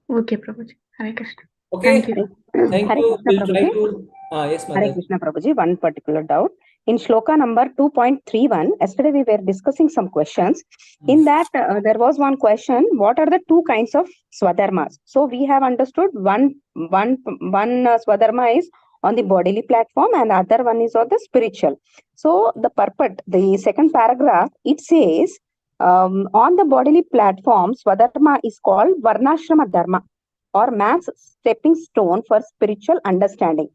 Okay, Prabhuji. Hare Krishna. Okay. Thank you. Thank Hare you. Krishna, We'll try Prabhuji. to. Yes, Hare Mother. Krishna, Prabhuji. One particular doubt. In shloka number 2.31, yesterday we were discussing some questions. In that, there was one question: what are the two kinds of swadharmas? So we have understood one swadharma is on the bodily platform, and other one is on the spiritual. So the purport, the second paragraph, it says on the bodily platform, swadharma is called varnashrama dharma, or man's stepping stone for spiritual understanding.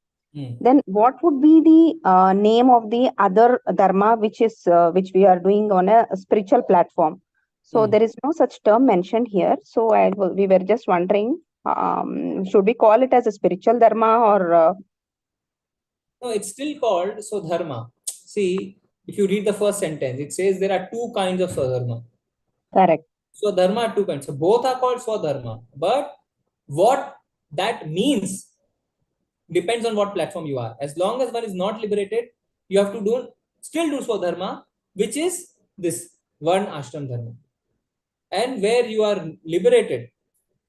Then what would be the name of the other dharma which we are doing on a spiritual platform? So there is no such term mentioned here. So we were just wondering, should we call it as a spiritual dharma or? No, it's still called Swadharma. See, if you read the first sentence, it says there are two kinds of Swadharma. Correct. Swadharma are two kinds. So both are called Swadharma. But what that means depends on what platform you are. As long as one is not liberated, you have to still do Swadharma, which is this Varn Ashram Dharma. And where you are liberated,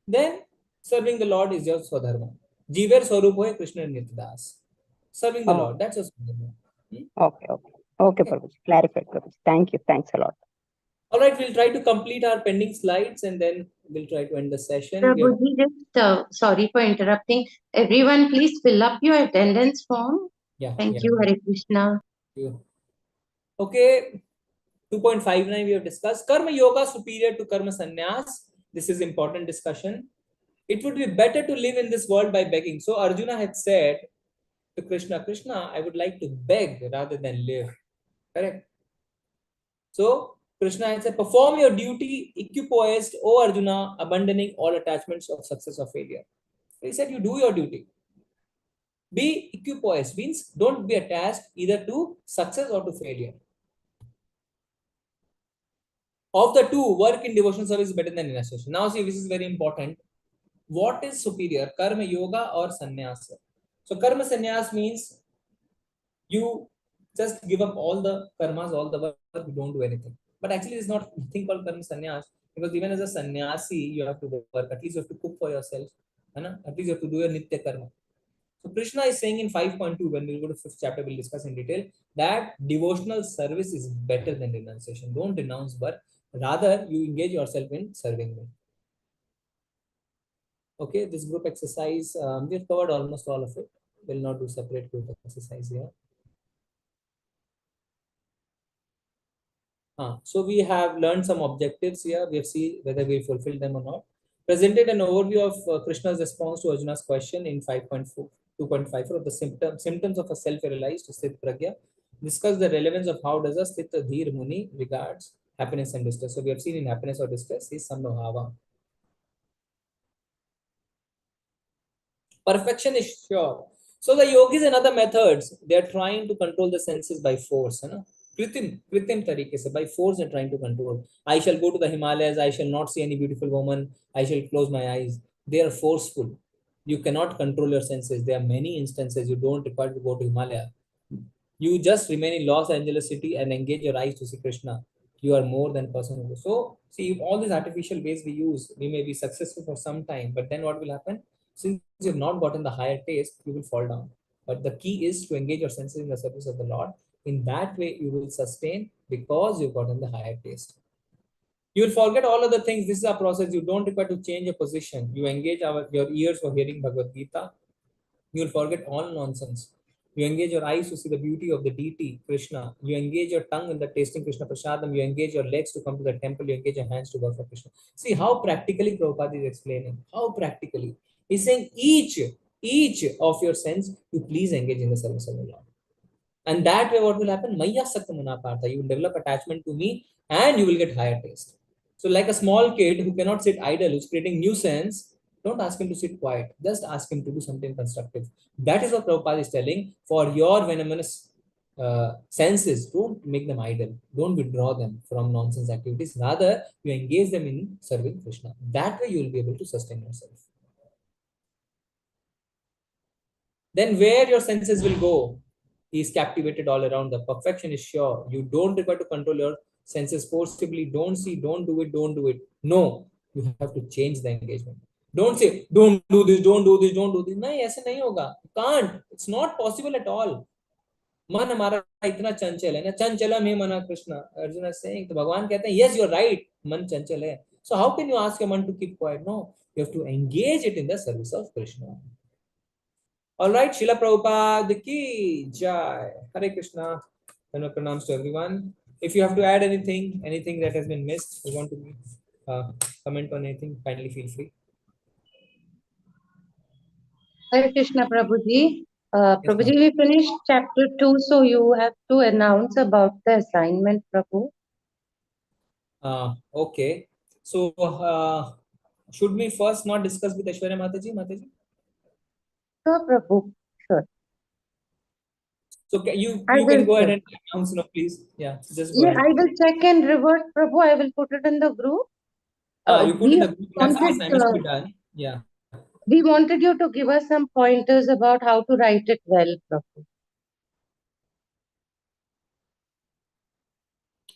then serving the Lord is your Swadharma. Jiver Swarup hoye Krishna Nityadas. Serving the Lord, that's a Swadharma. Okay, Prabhuji. Clarified, Prabhuji. Thank you. Thanks a lot. All right, we'll try to complete our pending slides and then we'll try to end the session. Prabhuji, just sorry for interrupting. Everyone, please fill up your attendance form. Thank you, Hare Krishna. Thank you. Okay, 2.59 we have discussed. Karma Yoga superior to Karma Sannyas. This is important discussion. It would be better to live in this world by begging. So Arjuna had said to Krishna, Krishna, I would like to beg rather than live. Correct? So Krishna had said, perform your duty equipoised, O Arjuna, abandoning all attachments of success or failure. So he said, you do your duty. Be equipoised means don't be attached either to success or to failure. Of the two, work in devotional service is better than renunciation. Now see, this is very important. What is superior, karma yoga or sannyas? So karma sannyas means you just give up all the karmas, all the work, you don't do anything. But actually, there's not nothing called karma sannyas, because even as a sannyasi, you have to work. At least you have to cook for yourself. At least you have to do your nitya karma. So Krishna is saying in 5.2, when we go to 5th chapter, we'll discuss in detail, that devotional service is better than renunciation. Don't renounce work. Rather, you engage yourself in serving me. Okay, this group exercise, we've covered almost all of it. We'll not do separate group exercise here. So we have learned some objectives here. We have seen whether we fulfill them or not. Presented an overview of Krishna's response to Arjuna's question in 5.4, 2.54 of the symptoms of a self-realized Sthit Pragya. Discuss the relevance of how does a Sthit Dhir Muni regards happiness and distress. So we have seen in happiness or distress is Sambhava. Perfection is sure. So the yogis and other methods, they are trying to control the senses by force. Kritim tarike se, by force they're trying to control. I shall go to the Himalayas, I shall not see any beautiful woman, I shall close my eyes. They are forceful. You cannot control your senses. There are many instances you don't require to go to Himalaya. You just remain in Los Angeles city and engage your eyes to see Krishna. You are more than person. So see, all these artificial ways we use, we may be successful for some time, but then what will happen? Since you've not gotten the higher taste, you will fall down. But the key is to engage your senses in the service of the Lord. In that way, you will sustain because you've gotten the higher taste. You will forget all other things. This is a process. You don't require to change your position. You engage your ears for hearing Bhagavad Gita. You will forget all nonsense. You engage your eyes to see the beauty of the deity, Krishna. You engage your tongue in the tasting Krishna Prasadam. You engage your legs to come to the temple. You engage your hands to work for Krishna. See how practically Prabhupada is explaining. How practically. He's saying each of your sense, you please engage in the service of the Lord. And that way, what will happen? Maya sakta manapartha. You will develop attachment to me and you will get higher taste. So, like a small kid who cannot sit idle, who's creating nuisance, don't ask him to sit quiet. Just ask him to do something constructive. That is what Prabhupada is telling. For your venomous senses, don't make them idle. Don't withdraw them from nonsense activities. Rather, you engage them in serving Krishna. That way, you will be able to sustain yourself. Then, where your senses will go? He is captivated all around. The perfection is sure. You don't require to control your senses forcibly. Don't see, don't do it, don't do it. No, you have to change the engagement. Don't say, don't do this, don't do this, don't do this. No, ऐसे नहीं होगा. You can't. It's not possible at all. मन हमारा इतना चंचल है ना, चंचला में मना कृष्णा. Arjuna is saying, तो भगवान कहते हैं, yes, you're right. मन चंचल है. So how can you ask your man to keep quiet? No, you have to engage it in the service of Krishna. All right, Srila Prabhupada ki jai. Hare Krishna. And pranams to everyone. If you have to add anything that has been missed, you want to comment on anything, kindly feel free. Hare Krishna, Prabhuji. Prabhuji, we finished chapter 2, so you have to announce about the assignment, Prabhu. Okay. So, should we first not discuss with Aishwarya Mataji? Mataji? Sure, Prabhu. Sure. So, you can go ahead and announce, please. Yeah, just go ahead. I will check and revert, Prabhu. I will put it in the group. You put in the group. That's the assignment to be done. Yeah. We wanted you to give us some pointers about how to write it well, Prabhu.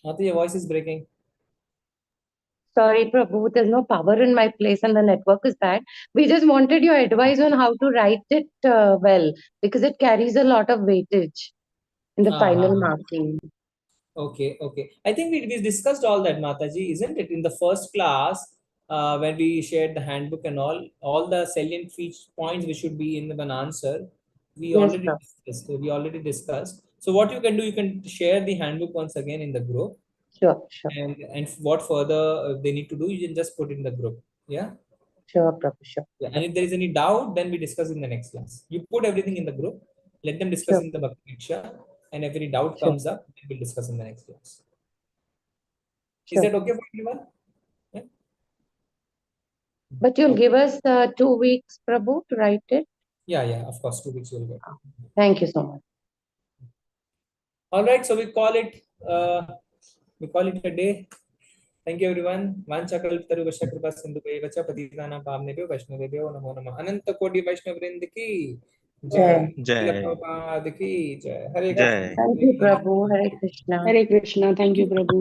Mataji, your voice is breaking. Sorry, Prabhu, there's no power in my place and the network is bad. We just wanted your advice on how to write it well, because it carries a lot of weightage in the final marking. Okay. I think we discussed all that, Mataji, isn't it? In the first class, when we shared the handbook and all the salient points which should be in one answer, we already discussed. So what you can do, you can share the handbook once again in the group. Sure. And what further they need to do, you can just put in the group. Yeah. Sure, Prabhu. Sure. Yeah. And if there is any doubt, then we discuss in the next class. You put everything in the group. Let them discuss in the Bhakti Diksha. And if any doubt comes up, we'll discuss in the next class. Is that okay for everyone? Yeah. But you'll give us 2 weeks, Prabhu, to write it? Yeah, of course. 2 weeks you'll get. Thank you so much. All right, so we call it a day. Thank you, everyone. Vanchakalpatarubhasya kripa sindhubheva patitana pavnebhyo vaishnavebhyo namo namah. Ananta koti Vaishnavvrind ki jai. Srila Prabhupada ki jai. Hare Krishna. Thank you, Prabhu. Hare Krishna. Hare Krishna. Thank you, Prabhu.